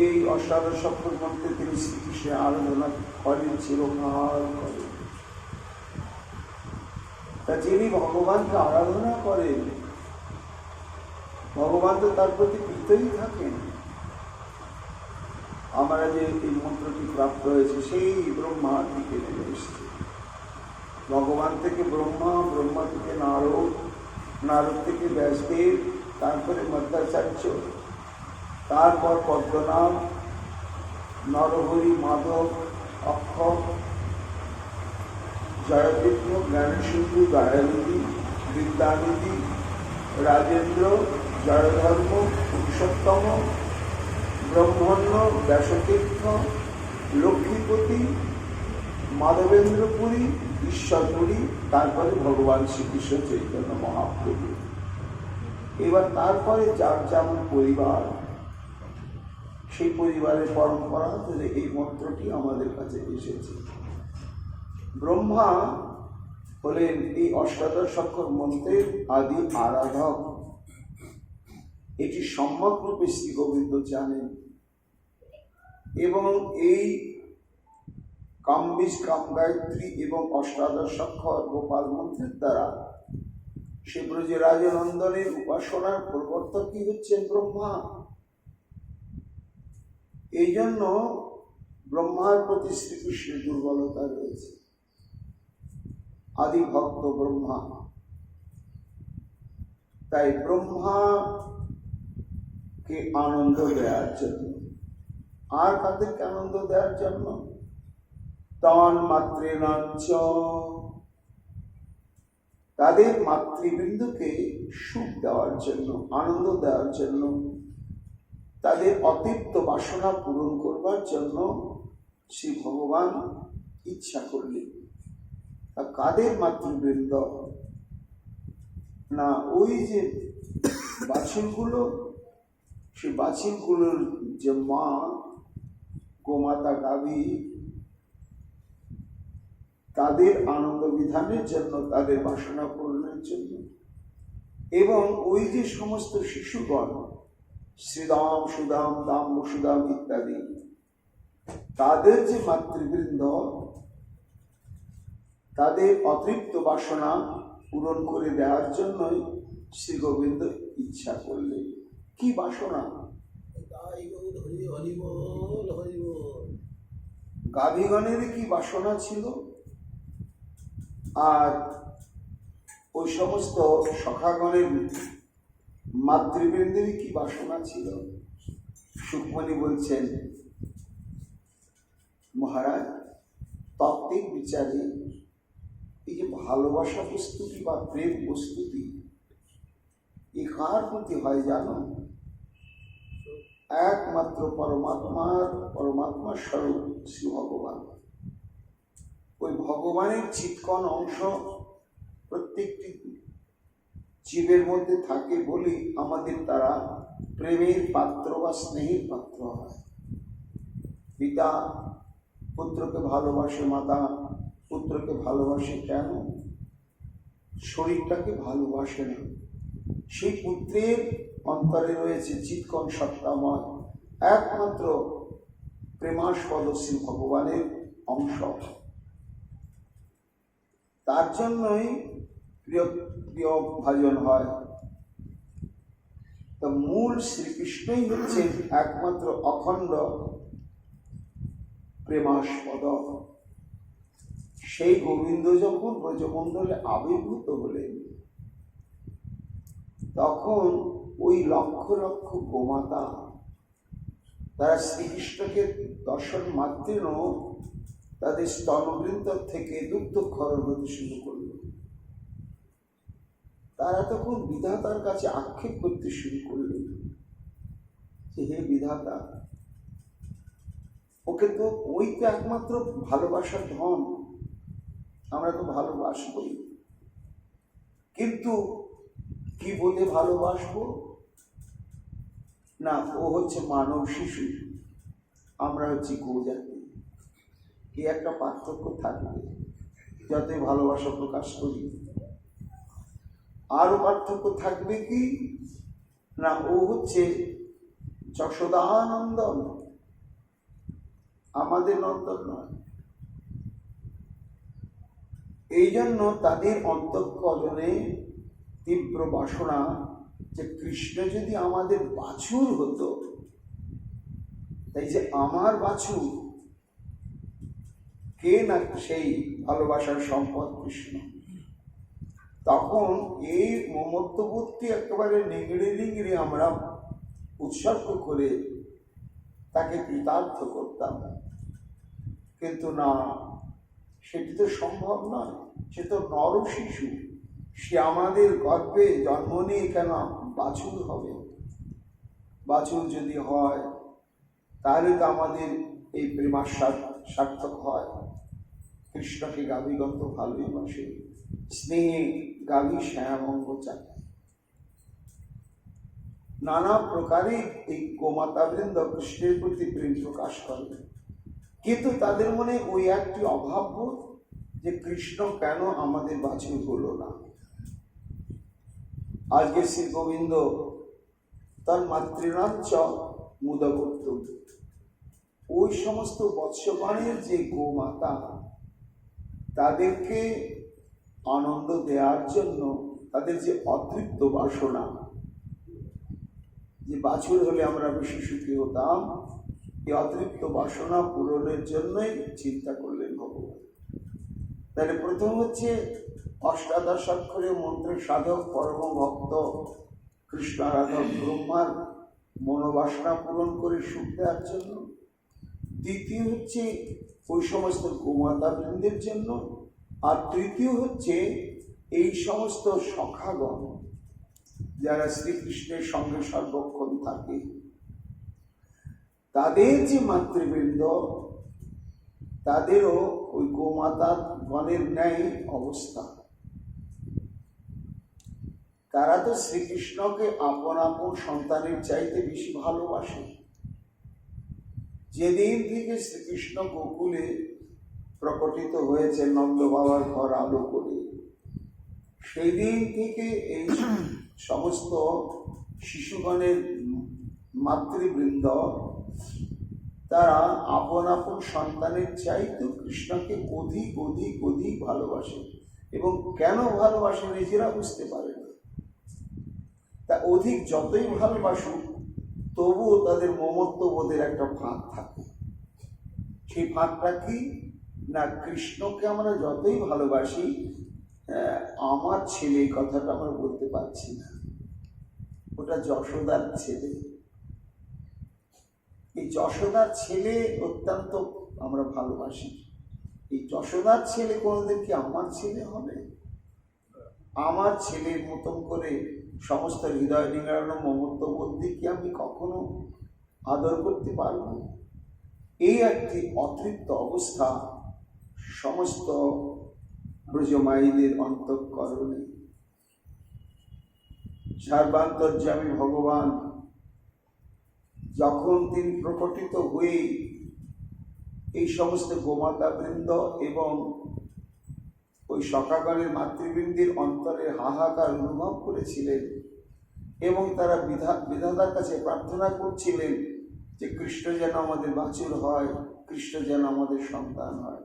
এই অষ্টাদশাক্ষর মন্ত্রে তিনি শ্রীকৃষ্ণের আরাধনা করেন, চিরকাল করেন। তা যিনি ভগবানকে আরাধনা করেন, ভগবান তো তার প্রতি প্রীতই থাকেন। আমরা যে এই মন্ত্রটি প্রাপ্ত হয়েছে সেই ব্রহ্মা থেকে নেমে এসেছে। ভগবান থেকে ব্রহ্মা, ব্রহ্মা থেকে নারদ, নারদ থেকে ব্যাসদেব, তারপরে মধ্যাচার্য, তারপর পদ্মনাভ, নরহরি, মাধব, অক্ষর, জয়তীর্থ, জ্ঞানসিন্ধু, দয়ানিধি, বিদ্যানিধি, রাজেন্দ্র, জয়ধর্ম, পুরুষোত্তম, ব্রহ্মণ্য, ব্যাসতীর্থ, লক্ষ্মীপতি, মাধবেন্দ্রপুরী, ঈশ্বরপুরী, তারপরে ভগবান শ্রীকৃষ্ণ চৈতন্য মহাপ্রভু। এবার তারপরে যার যেমন পরিবার, সেই পরিবারের পরম্পরা ধরে এই মন্ত্রটি আমাদের কাছে এসেছে। ব্রহ্মা হলেন এই অষ্টাদশাক্ষর মন্ত্রের আদি আরাধক। এটি সম্যক রূপে শ্রী গোবিন্দ জানেন, এবং এই কামবীজ, কাম গায়ত্রী এবং অষ্টাদশাক্ষর গোপাল মন্ত্রের দ্বারা সে ব্রজরাজ নন্দনের উপাসনার প্রবর্তকই হচ্ছেন ব্রহ্মা। এই জন্য ব্রহ্মার প্রতি শ্রীকৃষ্ণের দুর্বলতা রয়েছে। আদি ভক্ত ব্রহ্মা, তাই ব্রহ্মাকে আনন্দ দেওয়ার জন্য, আর তাদেরকে আনন্দ দেওয়ার জন্য তন মাতৃনাঞ্চ, তাদের মাতৃবৃন্দকে সুখ দেওয়ার জন্য, আনন্দ দেওয়ার জন্য, তাদের অতৃপ্ত বাসনা পূরণ করবার জন্য শ্রী ভগবান ইচ্ছা করলেন। কাদের মাতৃবৃন্দ? না, ওই যে বাছুরগুলো, সেই বাছুরগুলোর যে মা, গোমাতা গাভী, তাদের আনন্দ বিধানের জন্য, তাদের বাসনা পূরণের জন্য, এবং ওই যে সমস্ত শিশুগণ শ্রীদাম, সুদাম, দাম, বসুদাম ইত্যাদি, তাদের যে মাতৃবৃন্দ, তাদের অতৃপ্ত বাসনা পূরণ করে দেওয়ার জন্যই শ্রী গোবিন্দ ইচ্ছা করলেন। কি বাসনা? গাভীগণের কি বাসনা ছিল, আর ওই সমস্ত সখাগণের মাতৃবৃন্দের কি বাসনা ছিল? সুখমণি বলছেন, মহারাজ, তাত্ত্বিক বিচারে এই যে ভালোবাসা প্রস্তুতি বা প্রেম প্রস্তুতি, এ কার প্রতি হয় জানো? একমাত্র পরমাত্মার স্বরূপ শ্রী ভগবান। ওই ভগবানের চিৎকণ অংশ প্রত্যেকটি জীবের মধ্যে থাকে বলে আমাদের তারা প্রেমের পাত্র বা স্নেহের পাত্র হয়। পিতা পুত্রকে ভালোবাসে, মাতা পুত্রকে ভালোবাসে কেন? শরীরটাকে ভালোবাসে না। সেই পুত্রের অন্তরে রয়েছে চিৎকণ সত্তাময় একমাত্র প্রেমাস্পদ শ্রী ভগবানের অংশ। তার জন্যই প্রিয় প্রিয় ভাজন হয়। তো মূল শ্রীকৃষ্ণই হচ্ছেন একমাত্র অখণ্ড প্রেমাস্পদ। সেই গোবিন্দ যখন ব্রজমণ্ডলে আবির্ভূত হলেন, তখন ওই লক্ষ লক্ষ গোমাতা তারা শ্রীকৃষ্ণকে দর্শন মাত্রেন তাদের স্তনবৃন্দ থেকে দুগ্ধক্ষরণ হতে শুরু করল। তারা তখন বিধাতার কাছে আক্ষেপ করতে শুরু করলেন যে, হে বিধাতা, ওকে তো, ওই তো একমাত্র ভালোবাসার ধন, আমরা তো ভালোবাসবই, কিন্তু কি বলে ভালোবাসবো? না, ও হচ্ছে মানব শিশু, আমরা হচ্ছি গোজাতি। কি একটা পার্থক্য থাকবে যতই ভালোবাসা প্রকাশ করি। আরো পার্থক্য থাকবে কি না, ও হচ্ছে যশোদানন্দন, আমাদের নন্দন নয়। এই জন্য তাদের অন্তঃকরণে তীব্র বাসনা যে কৃষ্ণ যদি আমাদের বাছুর হতো, তাই যে আমার বাছুর, কে না সেই ভালোবাসার সম্পদ কৃষ্ণ। তখন এই মমত্ববোধটি একেবারে নিংড়ে নিংড়ে আমরা উৎসর্গ করে তাকে কৃতার্থ করতাম, কিন্তু না, সেটি তো সম্ভব নয়। সে তো নর শিশু, সে আমাদের গর্ভে জন্ম নিয়ে কেন বাছুর হবে? বাছুর যদি হয় তাহলে তো আমাদের এই প্রেমাস্বাদ সার্থক হয়। কৃষ্ণকে গাভীগত ভালোই বাসে, স্নেহে গাভী শ্যামঙ্গ চায়। নানা প্রকারে এই গোমাতাবৃন্দ কৃষ্ণের প্রতি প্রেম প্রকাশ করে, কিন্তু তাদের মনে ওই একটি অভাববোধ যে কৃষ্ণ কেন আমাদের বাছুর হলো না। আজকে শ্রী গোবিন্দ তার মাতৃনাঞ্চ মুদগত, ওই সমস্ত বৎসগণের যে গোমাতা, তাদেরকে আনন্দ দেওয়ার জন্য তাদের যে অতৃপ্ত বাসনা, যে বাছুর হলে আমরা বেশি সুখী হতাম, এই অতৃপ্ত বাসনা পূরণের জন্যই চিন্তা করলেন ভগবান। তাহলে প্রথম হচ্ছে অষ্টাদশাক্ষরীয় মন্ত্রের সাধক পরম ভক্ত কৃষ্ণ আরাধক ব্রহ্মার মনোবাসনা পূরণ করে সুখ দেওয়ার জন্য। দ্বিতীয় হচ্ছে ওই সমস্ত গোমাতা বৃন্দের জন্য। আর তৃতীয় হচ্ছে এই সমস্ত সখাগণ যারা শ্রীকৃষ্ণের সঙ্গে সর্বক্ষণ থাকে, তাদের যে মাতৃবৃন্দ, তাদেরও ওই গোমাতা গণের ন্যায় অবস্থা। তারা তো শ্রীকৃষ্ণকে আপন আপন সন্তানের চাইতে বেশি ভালোবাসে। যেদিন থেকে শ্রীকৃষ্ণ গোকুলে প্রকটিত হয়েছে নন্দ বাবার ঘর আলো করে, সেই দিন থেকে এই সমস্ত শিশুগণের মাতৃবৃন্দ তারা আপন আপন সন্তানের চাইতে কৃষ্ণকে অধিক অধিক অধিক ভালোবাসে। এবং কেন ভালোবাসে নিজেরা বুঝতে পারে না। তা অধিক যতই ভালোবাসুক, তবুও তাদের মমত্ববোধের একটা ফাঁক থাকে। সেই ফাঁকটা কি না, কৃষ্ণকে আমরা যতই ভালোবাসি, আমার ছেলে, এই কথাটা আমরা বলতে পারছি না, ওটা যশোদার ছেলে। এই যশোদার ছেলে অত্যন্ত আমরা ভালোবাসি। এই যশোদার ছেলে কোনোদিন কি আমার ছেলে হবে? আমার ছেলের মতন করে সমস্ত হৃদয় নিংড়ানো মমত্ববোধ দিয়ে কি আমি কখনো আদর করতে পারব? এই একটি অতৃপ্ত অবস্থা সমস্ত ব্রজমায়ীদের অন্তঃকরণে। সর্বান্তর্যামী ভগবান যখন তিনি প্রকটিত হয়ে এই সমস্ত গোমাতা বৃন্দ এবং ওই সখাগণের মাতৃবৃন্দের অন্তরে হাহাকার অনুভব করেছিলেন এবং তারা বিধাতার কাছে প্রার্থনা করছিলেন যে কৃষ্ণ যেন আমাদের বাছুর হয়, কৃষ্ণ যেন আমাদের সন্তান হয়,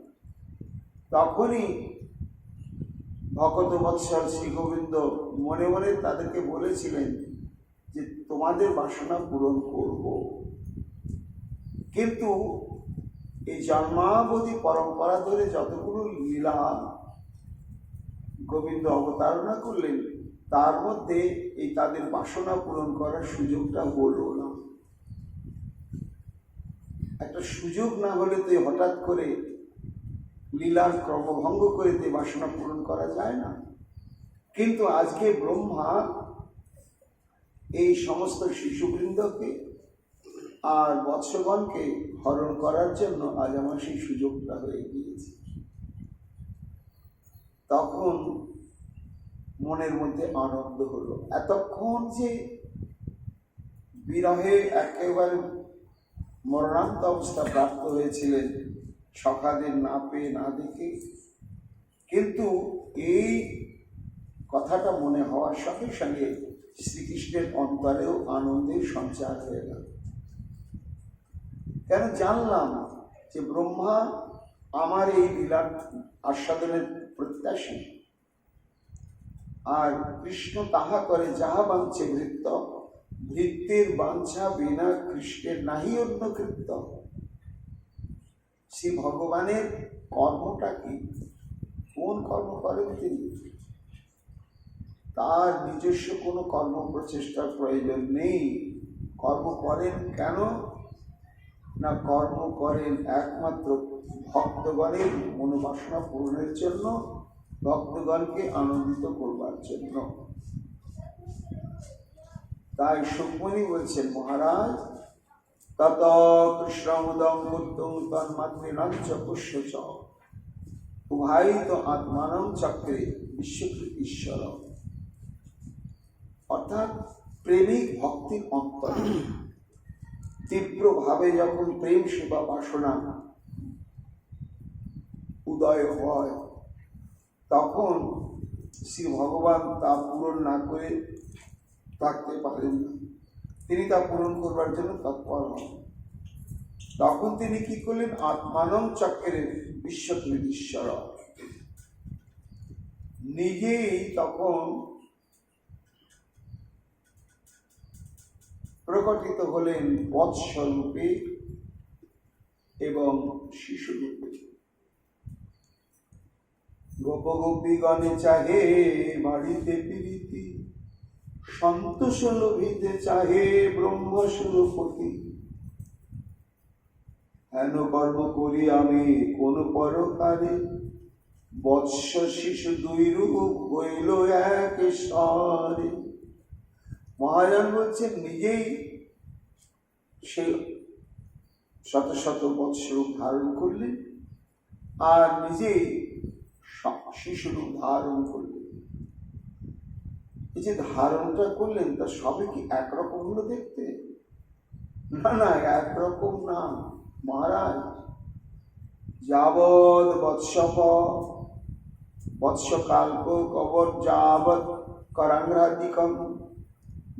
তখনই ভকত বৎসল শ্রী গোবিন্দ মনে মনে তাদেরকে বলেছিলেন যে তোমাদের বাসনা পূরণ করব। কিন্তু এই জন্মাবধি পরম্পরা ধরে যতগুলো লীলা গোবিন্দ অবতারণা করলেন, তার মধ্যে এই তাদের বাসনা পূরণ করার সুযোগটা হলো না। একটা সুযোগ না হলে তো হঠাৎ করে লীলার ক্রমভঙ্গ করে দিয়ে বাসনা পূরণ করা যায় না। কিন্তু আজকে ব্রহ্মা এই সমস্ত শিশুবৃন্দকে আর বৎসগণকে হরণ করার জন্য আজ আমার সেই সুযোগটা হয়ে গিয়েছে। তখন মনের মধ্যে আনন্দ হলো। এতক্ষণ যে বিরহে একেবারে মরণান্ত অবস্থা প্রাপ্ত হয়েছিলেন সখাদের না পেয়ে না দেখে, কিন্তু এই কথাটা মনে হওয়ার সঙ্গে সঙ্গে শ্রীকৃষ্ণের অন্তরেও আনন্দের সঞ্চার হয়ে গেল। কেন জানলাম যে ব্রহ্মা আমার এই লীলার আস্বাদনের প্রত্যাশী, আর কৃষ্ণ তাহা করে যাহা বাঞ্ছে ভৃত্য, ভৃত্যের বাঞ্ছা বিনা কৃষ্ণের নাহি অন্য কৃত্য। শ্রী ভগবানের কর্মটা কি? কোন কর্ম করেন তিনি? তার নিজস্ব কোনো কর্ম প্রচেষ্টার প্রয়োজন নেই। কর্ম করেন কেন না, কর্ম করেন একমাত্র ভক্তগণের মনোবাসনা পূরণের জন্য, ভক্তগণকে আনন্দিত করবার জন্য। তাই সুকমণি বলছেন, মহারাজ তত কৃষ্ণমুদম বুদ্ধং তন্মাতৃণঞ্চ পুষ্যচ উভায়িত আত্মানং চক্রে বিশ্বকৃত ঈশ্বর। অর্থাৎ প্রেমিক ভক্তির অন্তরে তীব্রভাবে যখন প্রেম সেবা বাসনা উদয় হয়, তখন শ্রী ভগবান তা পূরণ না করে থাকতে পারেন না। তিনি তা পূরণ করবার জন্য তৎপর হন। তখন তিনি কি করলেন? আত্মানং চক্রের বিশ্বকৃত ঈশ্বর, নিজেই তখন প্রকটিত হলেন বৎসরূপে এবং শিশুরূপে। গোপগোপীগণে চাহে বাড়িতে প্রীতি, সন্তোষ লোভিতে চাহে ব্রহ্মস্বরূপতি। হেন কর্ম করি আমি কোন পরকারে, বৎস শিশু দুই রূপ হইল এক স্বরে। মহাজন বলছেন নিজেই সে শত শত বৎসরূপ ধারণ করলেন আর নিজেই শিশুরূপ ধারণ করলেন। এই যে ধারণটা করলেন তা সবই কি একরকম হলো দেখতে? না না, একরকম না মহারাজ। যাবৎ বৎসকাল্প কবর যাবৎ করাঙ্গাদিকম,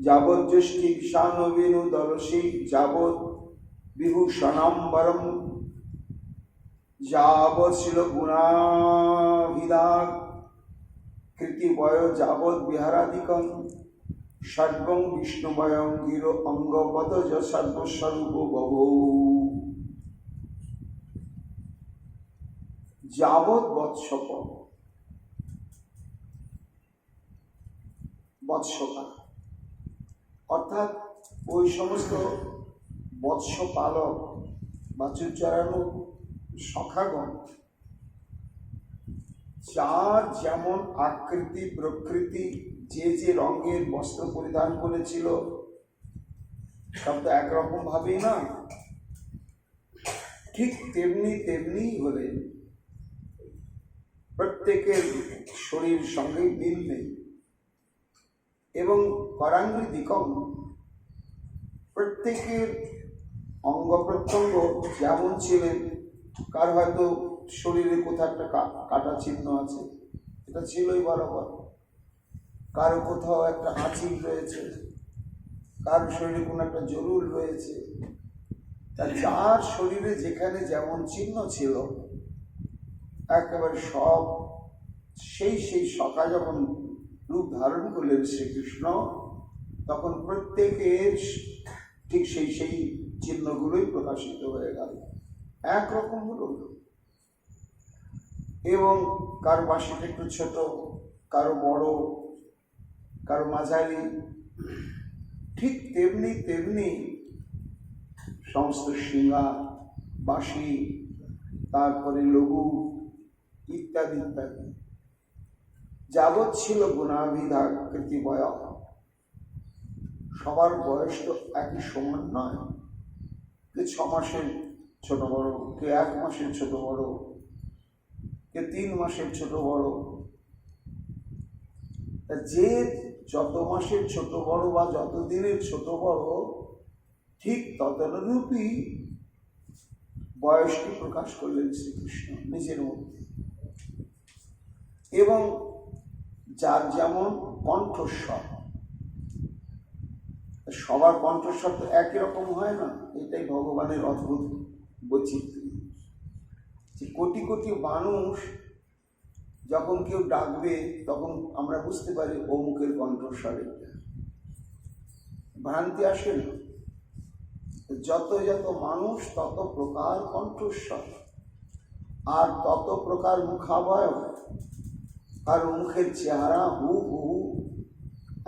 যাবৎ জ্যেষ্ঠি ঈশানবেনু দলসী, যাবৎ বিভূষণাম্বরম, যাবৎ শিল গুণাভিধান কৃতিবয়, যাবৎ বিহারাদিকম, সর্বং বিষ্ণুময়ং গির অঙ্গপদ সর্বস্বরূপ বভূ। যাবৎ বৎসকাল অর্থাৎ ওই সমস্ত বৎস পালক বাছুর চড়ানো সখাগণ যার যেমন আকৃতি প্রকৃতি, যে যে রঙের বস্ত্র পরিধান করেছিল সব তো একরকম ভাবেই না, ঠিক তেমনি হলে প্রত্যেকের শরীর সঙ্গে মিল নেই। এবং করাঙ্গিকম, প্রত্যেকের অঙ্গ প্রত্যঙ্গ যেমন ছিলেন, কার হয়তো শরীরে কোথাও একটা কাটা চিহ্ন আছে, এটা ছিলই বরাবর, কারো কোথাও একটা আঁচিল রয়েছে, কারো শরীরে কোনো একটা জরুর রয়েছে। তা যার শরীরে যেখানে যেমন চিহ্ন ছিল একেবারে সব সেই সখা যখন রূপ ধারণ করলেন শ্রীকৃষ্ণ, তখন প্রত্যেকের ঠিক সেই চিহ্নগুলোই প্রকাশিত হয়ে গেল, একরকম হলো। এবং কারো বাঁশিটা একটু ছোট, কারো বড়, কারো মাঝারি, ঠিক তেমনি সমস্ত শিঙা, বাঁশি, তারপরে লঘু ইত্যাদি ইত্যাদি। যাবৎ ছিল গুণাভিধা কৃতিবয়, সবার বয়স তো একই সমান নয়, কে 6 মাসের ছোট বড়, কে 1 মাসের ছোট বড়, কে 3 মাসের ছোট বড়। যে যত মাসের ছোট বড় বা যত দিনের ছোট বড়, ঠিক তদনুরূপী বয়সকে প্রকাশ করলেন শ্রীকৃষ্ণ নিজের মধ্যে। এবং যার যেমন কণ্ঠস্বর, সবার কণ্ঠস্বর তো একই রকম হয় না, এটাই ভগবানের অদ্ভুত বৈচিত্র্য। যে কোটি কোটি মানুষ যখন কেউ ডাকবে তখন আমরা বুঝতে পারি অমুকের কণ্ঠস্বর এটা, ভ্রান্তি আসে না। যত মানুষ তত প্রকার কণ্ঠস্বর আর তত প্রকার মুখাবয়ব, আর মুখের চেহারা হুবহু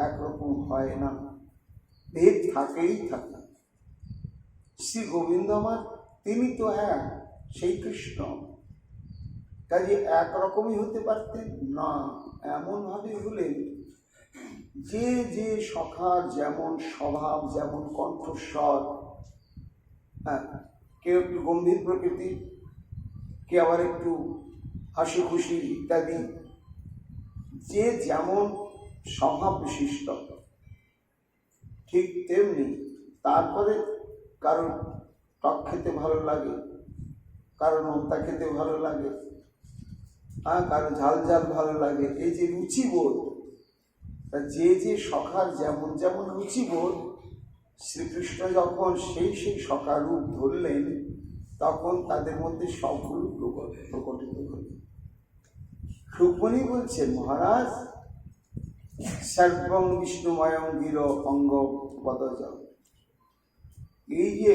একরকম হয় না, ভেদ থাকেই থাকে। শ্রী গোবিন্দ আমার তিনি তো এক, সেই কৃষ্ণ, কাজে একরকমই হতে পারতেন না। এমন ভাবে হলেন যে সখার যেমন স্বভাব, যেমন কণ্ঠস্বর, হ্যাঁ, কেউ একটু গম্ভীর প্রকৃতি, কে আবার একটু হাসি খুশি ইত্যাদি, যে যেমন স্বভাব বিশিষ্ট, ঠিক তেমনি। তারপরে কারোর টক খেতে ভালো লাগে, কারোর নোনতা খেতে ভালো লাগে, কারো ঝাল ভালো লাগে, এই যে রুচিবোধ, যে সখার যেমন যেমন রুচিবোধ, শ্রীকৃষ্ণ যখন সেই সখার রূপ ধরলেন তখন তাদের মধ্যে সবগুলো প্রকটিত হল। রুক্মিণী বলছেন, মহারাজ সর্বং বিষ্ণুময়ং গির অঙ্গ পদজ, এই যে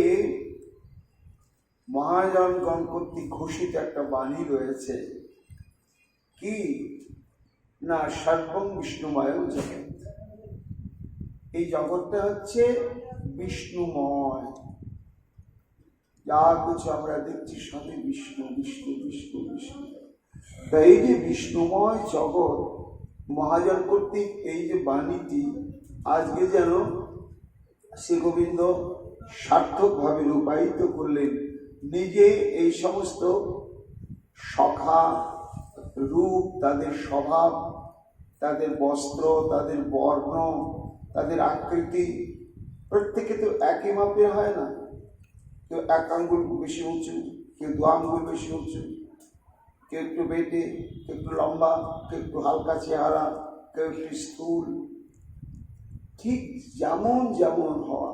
মহাজনগণ কর্তৃক ঘোষিত একটা বাণী রয়েছে, কি না সর্বং বিষ্ণুময় জগৎ। এই জগৎটা হচ্ছে বিষ্ণুময়, যা কিছু আমরা দেখছি সবই বিষ্ণু বিষ্ণু বিষ্ণু বিষ্ণু। তাই এই যে বিষ্ণুময় জগৎ মহাজন কর্তৃক এই যে বাণীটি আজকে যেন শ্রী গোবিন্দ সার্থকভাবে রূপায়িত করলেন। নিজে এই সমস্ত সখা রূপ, তাদের স্বভাব, তাদের বস্ত্র, তাদের বর্ণ, তাদের আকৃতি প্রত্যেকে তো একই মাপের হয় না। কেউ এক আঙ্গুল বেশি উঁচু, কেউ দু আঙ্গুল বেশি উঁচু, কেউ একটু বেটে, কেউ একটু লম্বা, কেউ একটু হালকা চেহারা, কেউ একটু স্থূল। ঠিক যেমন যেমন হওয়া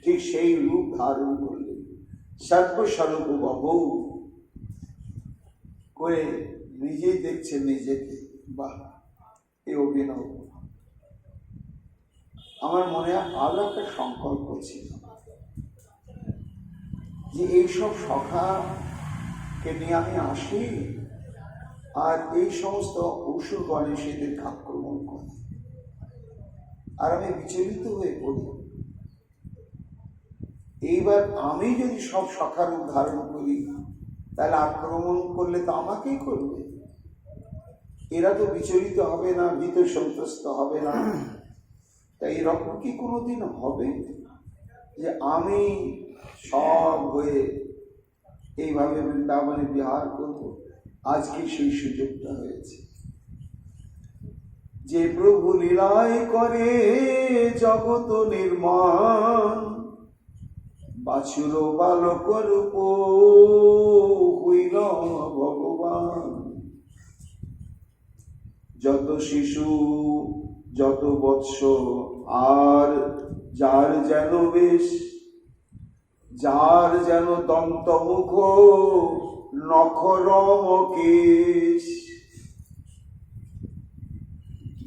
ঠিক সেই রূপ ধারণ করলেন, সর্বস্বরূপ বাবু করে নিজেই দেখছেন নিজেকে। বাহ, এই অভিনব। আমার মনে আরো একটা সংকল্প ছিল যে এইসব সখাকে নিয়ে আমি আসি আর এই সমস্ত অসুর গণেশদের আক্রমণ করে, আর আমি বিচলিত হয়ে পড়ি। এইবার আমি যদি সব সখার ধারণ করি তাহলে আক্রমণ করলে তো আমাকেই করবে। এরা তো বিচলিত হবে না, ভীত সন্ত্রস্ত হবে না। তাই এরকম কি কোনোদিন হবে যে আমি সব হয়ে এইভাবে বৃন্দাবনে বিহার করব? আজকে সেই সুযোগটা হয়েছে যে প্রভু লীলায় করে জগত নির্মাণ, বাছুর বালক রূপ হইল ভগবান। যত শিশু যত বৎস আর যার যেন বেশ, যার যেন দন্তমুখ নখরম কেশ,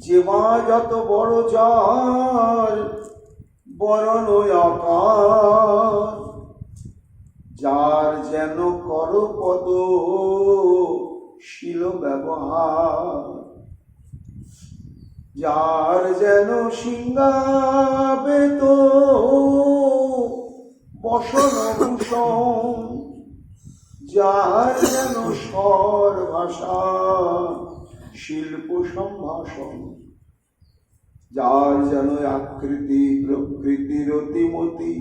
যে মা যত বড় যার বরণ আকার, যার যেন কর পদ শিল ব্যবহার, যার যেন সিংহাবেত বসন ভূষণ, যার যেন স্বর ভাষা শিল্প সম্ভাষণ, যার যেন আকৃতি প্রকৃতির অতিমতি,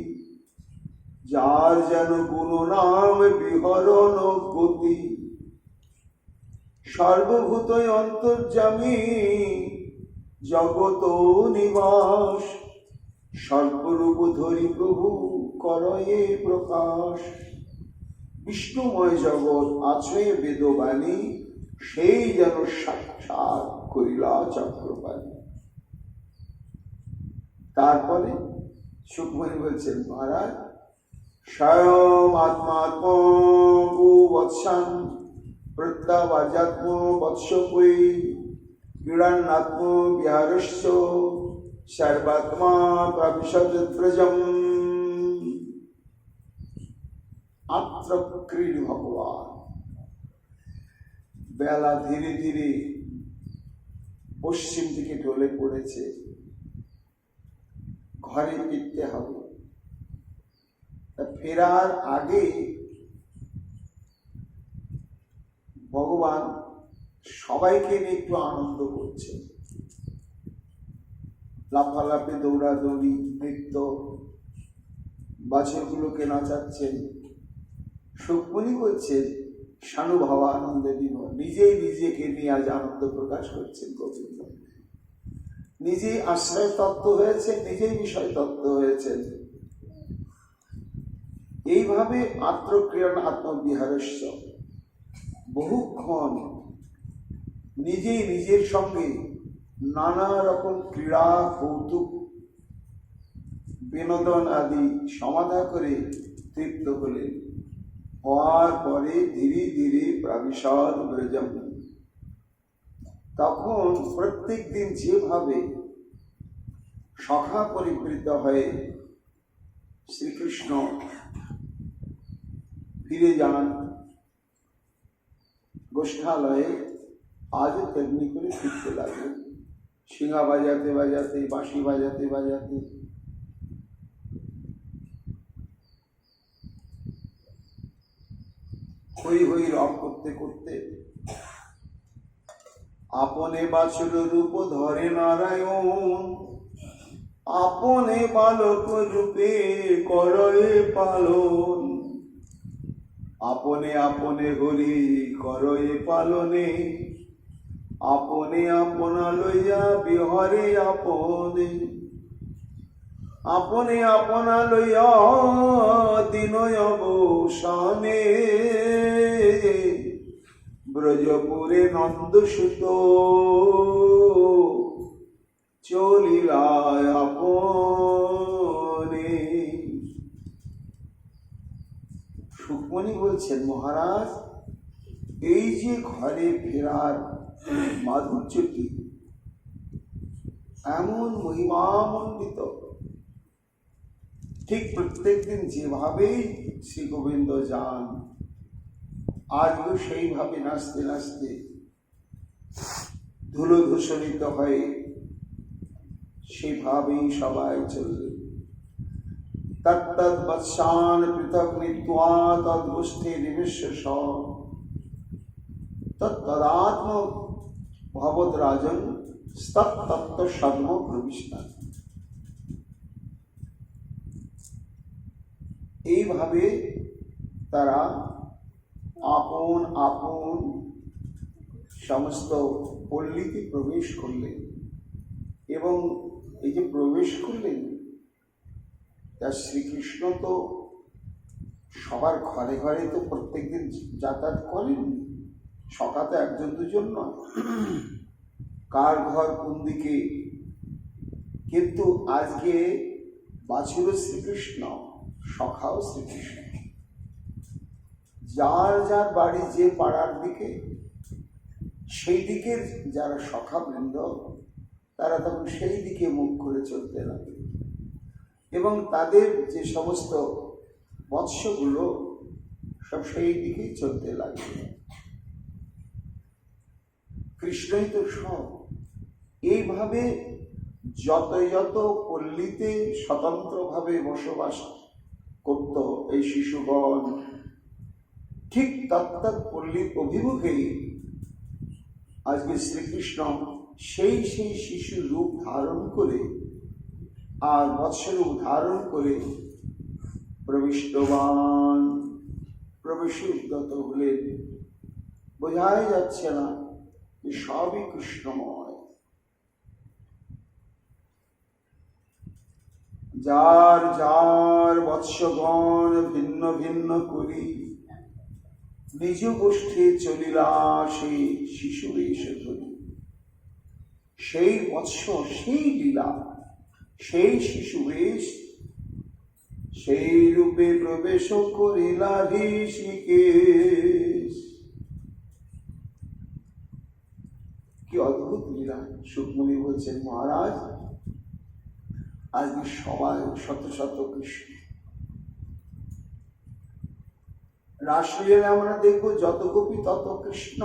যার যেন গুণ নাম বিহরণ গতি, সর্বভূত অন্তর্যামী জগত নিবাস, সর্বরূপ ধরি প্রভু করয়ে প্রকাশ। বিষ্ণুময় জগৎ আছে বেদবাণী, সেই যেন সাক্ষাৎ করিলা চক্রপাণী। তারপরে সুখমণি বলছেন, মহারাজ স্বয়ং আত্মাত্ম বৎসান প্রত্যাবাজাত্ম বৎসপৈ ক্রীড়ান্নাত্ম বিহারস্য সর্বাত্মা প্রবিশদ ব্রজম। আত্মক্রীড় ভগবান। বেলা ধীরে ধীরে পশ্চিম দিকে ঢলে পড়েছে, ঘরে ফিরতে হবে। ফেরার আগে ভগবান সবাইকে নিয়ে একটু আনন্দ করছে, লাফালাফি, দৌড়াদৌড়ি, নৃত্য, বাছুরগুলোকে নাচাচ্ছেন। সুখমণি বলছেন সানুভাবা আনন্দে বিভোর, নিজেই নিজেকে নিয়ে আজ আনন্দ প্রকাশ করছেন গোবিন্দ। নিজেই আশ্রয় তত্ত্ব হয়েছে, নিজেই বিষয় তত্ত্ব হয়েছেন। এইভাবে আত্মক্রিয়ণ আত্মবিহারস্য বহুক্ষণ নিজেই নিজের সঙ্গে নানা রকম ক্রীড়া কৌতুক বিনোদন আদি সমাধা করে তৃপ্ত হলেন। হওয়ার পরে ধীরে ধীরে প্রাবিশদ ব্রজম। তখন প্রত্যেক দিন যেভাবে সখা পরিবৃত হয়ে শ্রীকৃষ্ণ ফিরে যান গোষ্ঠালয়ে। আজও তেমনি করে ফিরতে লাগলেন, শিঙা বাজাতে বাজাতে, বাঁশি বাজাতে বাজাতে। হই হই রব করতে করতে আপনে বাছুর রূপ ধরে নারায়ণ, আপনে বালক রূপে করয়ে পালন, আপনে আপনে হরি করয়ে পালনে, আপনে আপনা লইয়া বিহরে আপনে, আপনে আপনা লইয়া দিন অবসানে, ব্রজপুরে নন্দসুত চলিলায় আপনে। সুকমণি বলছেন, মহারাজ এই যে ঘরে ফেরার মাধুর্যটি এমন মহিমামণ্ডিত, ঠিক প্রত্যেকদিন যেভাবেই শ্রী গোবিন্দ যান আজও সেইভাবে নাচতে নাচতে ধুলো ধূসরিত হয়ে সেভাবেই সবাই চলবে। তৎতৎবৎসান পৃথক নীত্বা তদ্গোষ্ঠী নিবিশ্য তৎতদাত্ম ভবদ রাজন তত্তত্ত্ব সর্ব প্রবিষ্টা। এইভাবে তারা আপন আপন সমস্ত পল্লীতে প্রবেশ করলেন। এবং এই যে প্রবেশ করলেন, তা শ্রীকৃষ্ণ তো সবার ঘরে ঘরে তো প্রত্যেকদিন যাতায়াত করেন, সকাতে একজন দুজন নয়, কার ঘর কোন দিকে। কিন্তু আজকে বাছুর শ্রীকৃষ্ণ, সখাও শ্রীকৃষ্ণ, যার যার বাড়ি যে পাড়ার দিকে, সেই দিকের যারা সখা বৃন্দ তারা তখন সেই দিকে মুখ করে চলতে লাগে, এবং তাদের যে সমস্ত বৎসগুলো সব সেই দিকেই চলতে লাগে। কৃষ্ণই তো সব। এইভাবে যত যত পল্লীতে স্বতন্ত্রভাবে বসবাস করত এই শিশুগণ, ঠিক তত্ত্ব পল্লীর অভিমুখেই আজকে শ্রীকৃষ্ণ সেই সেই শিশু রূপ ধারণ করে আর বৎসরূপ ধারণ করে প্রবিষ্টবান প্রবেশে উদ্যত হলেন। বোঝাই যাচ্ছে না যে সবই কৃষ্ণময়। যার যার বৎসগণ ভিন্ন ভিন্ন করি নিজ গোষ্ঠী চলিলা সেই শিশু এসে ধরি। সেই বৎস, সেই লীলা, সেই শিশু বেশ, সেই রূপে প্রবেশ করিলা ঋষিকেশ। কি অদ্ভুত লীলা! সুকমণি বলছেন, মহারাজ আজকে সবাই শত শত কৃষ্ণ। রাসলীলা আমরা দেখবো যত গোপী তত কৃষ্ণ,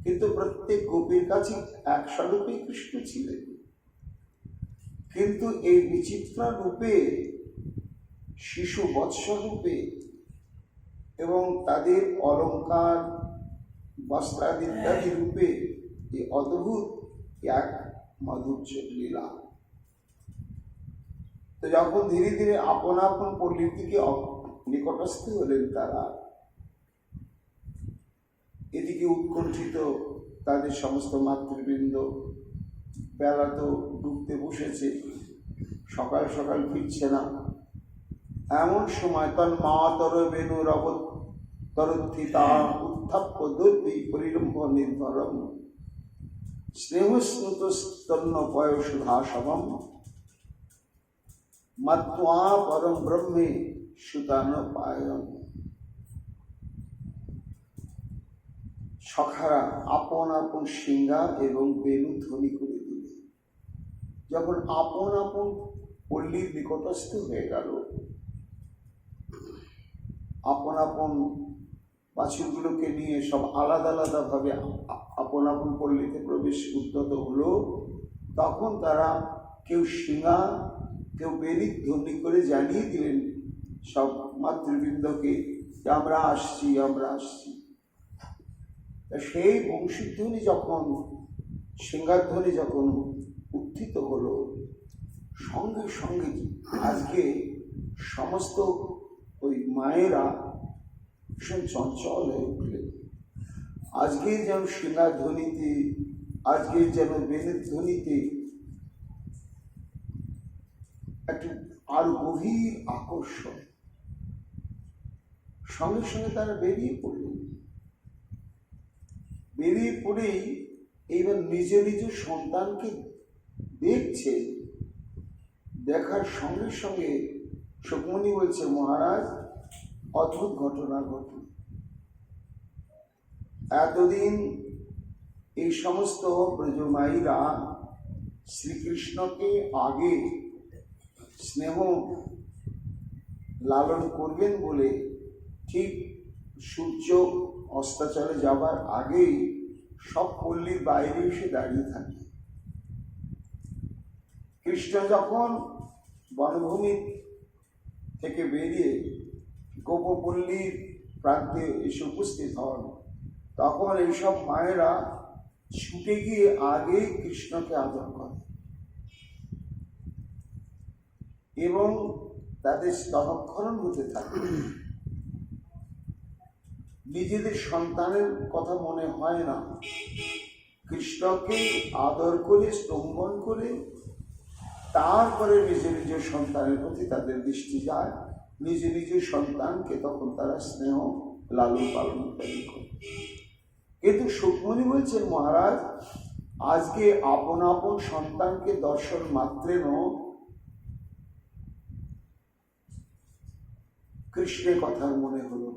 কিন্তু প্রত্যেক গোপীর কাছে এক স্বরূপেই কৃষ্ণ ছিলেন। কিন্তু এই বিচিত্র রূপে, শিশু বৎস রূপে, এবং তাদের অলঙ্কার বস্ত্রাদি ইত্যাদি রূপে এই অদ্ভুত এক মাধুর্য লীলা। তো যখন ধীরে ধীরে আপন আপন পল্লীর দিকে নিকটস্থ হলেন তারা, এদিকে উৎকণ্ঠিত তাদের সমস্ত মাতৃবৃন্দ। বেলা তো ডুবতে বসেছে, সকাল সকাল ফিরছে না। এমন সময় তন মাতর বেণুর অবতরোত্থিতা উত্থাপ্য দুর্বি পরিরম্ভ নির্ভরম স্নেহস্নুত স্তন্য পয়সুধাসবম মত্ত্বা পরম ব্রহ্মে সুতান পায়ন। সখারা আপন আপন সিংহা এবং বেণু ধ্বনি করে দিলে। যখন আপন আপন পল্লীর নিকটস্থ হয়ে গেল, আপন আপন বাছুরগুলোকে নিয়ে সব আলাদা আলাদাভাবে আপন আপন পল্লীতে প্রবেশ উদ্যত হলো, তখন তারা কেউ শিঙা কেউ বেরিক ধ্বনি করে জানিয়ে দিলেন সব মাতৃবৃন্দকে যে আমরা আসছি, আমরা আসছি। সেই বংশীধ্বনি যখন, সিংহাধ্বনি যখন উত্থিত হলো, সঙ্গে সঙ্গে আজকে সমস্ত ওই মায়েরা ভীষণ চঞ্চল হয়ে উঠলেন। আজকে যেন সিংহাধ্বনিতে, আজকে যেন বেদের ধ্বনিতে একটু আর গভীর আকর্ষণ। সঙ্গে সঙ্গে তারা বেরিয়ে পড়লেন। বেরিয়ে পড়েই এইবার নিজ নিজ সন্তানকে দেখছে। দেখার সঙ্গে সঙ্গে সুকমণি বলছে, মহারাজ অদ্ভুত ঘটনা ঘটল। এতদিন এই সমস্ত ব্রজমায়ীরা শ্রীকৃষ্ণকে আগে স্নেহ লালন করবেন বলে ঠিক সূর্য অস্তাচলে যাবার আগেই সব পল্লীর বাইরে এসে দাঁড়িয়ে থাকে। কৃষ্ণ যখন বনভূমি থেকে বেরিয়ে গোপপল্লীর প্রান্তে এসে উপস্থিত হন, তখন এইসব মায়েরা ছুটে গিয়ে আগে কৃষ্ণকে আদর করে এবং তাদের স্তনক্ষরণ হতে থাকে। নিজেদের সন্তানের কথা মনে হয় না, কৃষ্ণকে আদর করে স্তম্ভন করে তারপরে নিজ নিজ সন্তানের প্রতি তাদের দৃষ্টি যায়। নিজ নিজ সন্তানকে তখন তারা স্নেহ লালন পালন করে। কিন্তু সুকমণি বলছেন, মহারাজ আজকে আপন আপন সন্তানকে দর্শন মাত্রেন কৃষ্ণের কথা মনে হলো।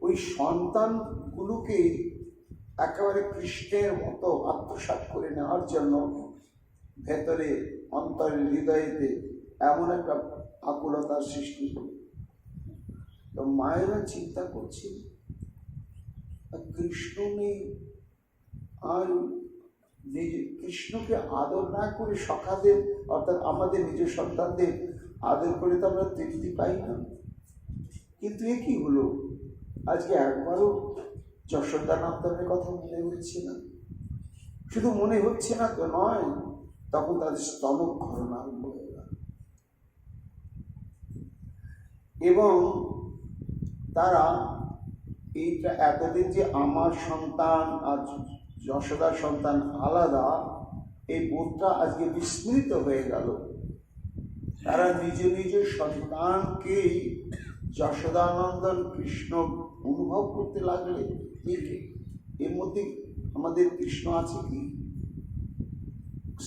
ওই সন্তানগুলোকে একেবারে কৃষ্ণের মতো আত্মসাৎ করে নেওয়ার জন্য ভেতরে অন্তরে হৃদয়েতে এমন একটা আকুলতার সৃষ্টি হল। তো মায়েরা চিন্তা করছে, কৃষ্ণ নেই, আর কৃষ্ণকে আদর না করে সখাদের অর্থাৎ আমাদের নিজ সন্তানদের আদর করে তো আমরা তৃপ্তি পাই না। কিন্তু এ কি হলো, আজকে একবারও যশোদানন্দনের কথা মনে হচ্ছে না। শুধু মনে হচ্ছে না তো নয়, তখন তাদের স্তনক্ষরণ আরম্ভ হয়ে গেল এবং তারা এইটা এতদিন যে আমার সন্তান আর যশোদার সন্তান আলাদা, এই বোধটা আজকে বিস্মৃত হয়ে গেল। তারা নিজ নিজ সন্তানকেই যশোদানন্দন কৃষ্ণ অনুভব করতে লাগলে। এর মধ্যে আমাদের কৃষ্ণ আছে কি?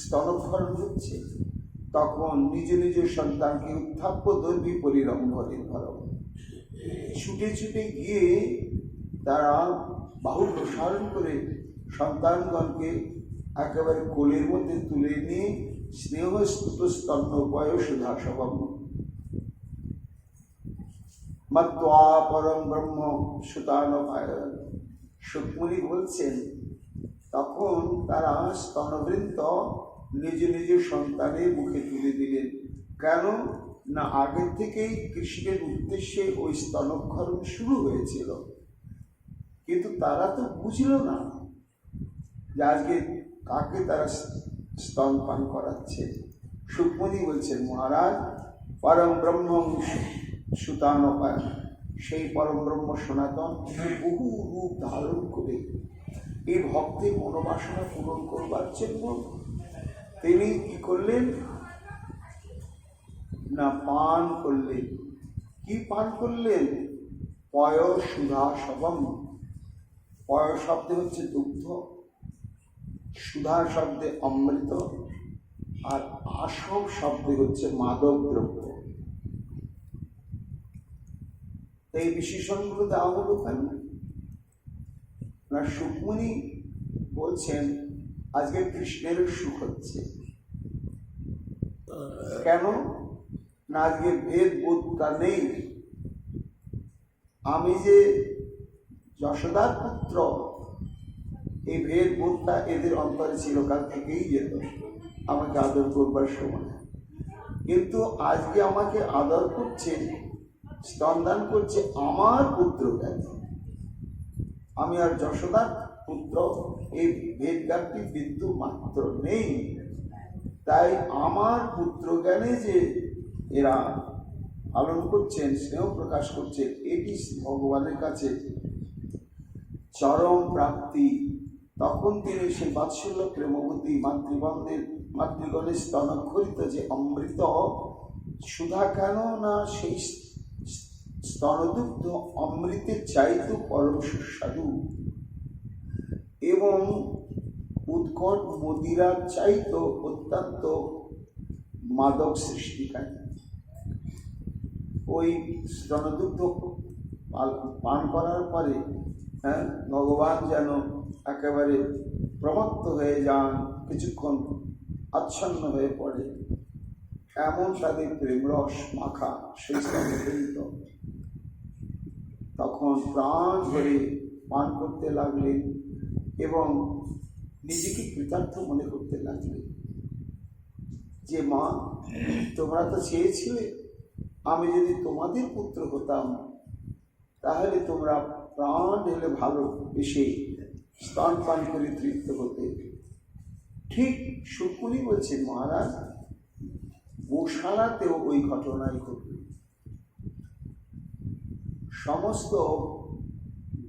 স্তনক্ষরণ হচ্ছে, তখন নিজ নিজ সন্তানকে উত্থাপ্য দর্বী পরিরম্ভরে ধরম ছুটে ছুটে গিয়ে তারা বাহু প্রসারণ করে সন্তানগণকে একেবারে কোলের মধ্যে তুলে নিয়ে স্নেহ স্তুত স্তন্যপয় সুধা সভম মত্ত্বা পরম ব্রহ্ম সুতানপায়। সুকমণি বলছেন, তখন তারা স্তনবৃন্ত নিজ নিজ সন্তানের মুখে তুলে দিলেন। কেন না, আগের থেকেই কৃষ্ণের উদ্দেশ্যে ওই স্তনক্ষরণ শুরু হয়েছিল, কিন্তু তারা তো বুঝল না যে আজকে কাকে তারা স্তনপান করাচ্ছে। সুকমণি বলছেন, মহারাজ পরম ব্রহ্ম সুতানপায়, সেই পরম ব্রহ্ম সনাতন বহু রূপ ধারণ করে এই ভক্তের মনোবাসনা পূরণ করবার জন্য তিনি কি করলেন না, পান করলেন। কি পান করলেন? পয় সুধা সবম। পয় শব্দে হচ্ছে দুগ্ধ, সুধা শব্দে অমৃত, আর আসব শব্দে হচ্ছে মাদক দ্রব্য। এই বিশেষণগুলো দেওয়া হলো কেন না, সুকমণি বলছেন আজকে কৃষ্ণের সুখ হচ্ছে। কেন না, আজকে ভেদ বোধটা নেই। আমি যে যশোদার পুত্র, এই ভেদ বোধটা এদের অন্তরে চিরকাল থেকেই যেত আমাকে আদর করবার সময়। কিন্তু আজকে আমাকে আদর করছে, স্তনদান করছে আমার পুত্র জ্ঞান। আমি আর যশোদার পুত্র, এই ভেদ জ্ঞানটি বিন্দু মাত্র নেই। তাই আমার পুত্র জ্ঞানে যে এরা পালন করছেন, স্নেহ প্রকাশ করছে, এটি ভগবানের কাছে চরম প্রাপ্তি। তখন তিনি সেই বাৎসল্য প্রেমবতী মাতৃগণের স্তনক্ষরিত যে অমৃত সুধা কেন না সেই স্তনদুগ্ধ অমৃতের চাইতো পরম সুস্বাদু এবং উৎকট মদিরার চাইতো অত্যন্ত মাদক সৃষ্টিকারী। ওই স্তনদুগ্ধ পান করার পরে ভগবান যেন একেবারে প্রমত্ত হয়ে যান, কিছুক্ষণ আচ্ছন্ন হয়ে পড়ে, এমন তাদের প্রেমরস মাখা সেই স্তনদুগ্ধ। তখন প্রাণ ধরে পান করতে লাগলেন এবং নিজেকে কৃতার্থ মনে করতে লাগলেন যে মা, তোমরা তো চেয়েছিলে আমি যদি তোমাদের পুত্র হতাম তাহলে তোমরা প্রাণ ঢেলে ভালোবেসে স্তন পান করে তৃপ্ত হতে। ঠিক শুকুনি বলছেন মহারাজ, গোশালাতেও ওই ঘটনাই ঘটল। সমস্ত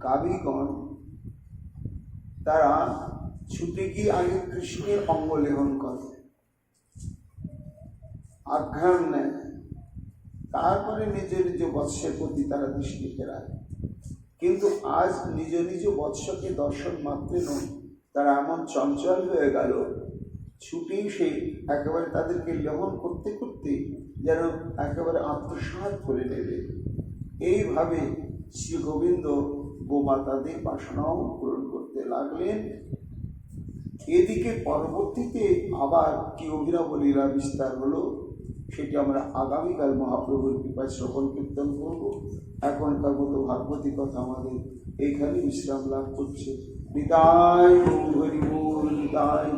গাভীগণ তারা ছুটে গিয়ে আগে কৃষ্ণের অঙ্গ লেহন করে, আঘ্রাণ নেয়, তারপরে নিজ নিজ বৎসের প্রতি তারা দৃষ্টি ফেরায়। কিন্তু আজ নিজ নিজ বৎসকে দর্শন মাত্রে নয়, তারা এমন চঞ্চল হয়ে গেল, ছুটে এসে একেবারে তাদেরকে লেহন করতে করতে যেন একেবারে আত্মসাৎ করে নেবে। এইভাবে শ্রী গোবিন্দ গোমাতাদের বাসনাও পূরণ করতে লাগলেন। এদিকে পরবর্তীতে আবার কি অভিনব লীলা বিস্তার হলো সেটি আমরা আগামীকাল মহাপ্রভুর কৃপায় শ্রবণ কীর্তন করব। এখনকার মতো ভাগবতী কথা আমাদের এইখানে বিশ্রাম লাভ করছে। বিদায় হরি বল, বিদায়।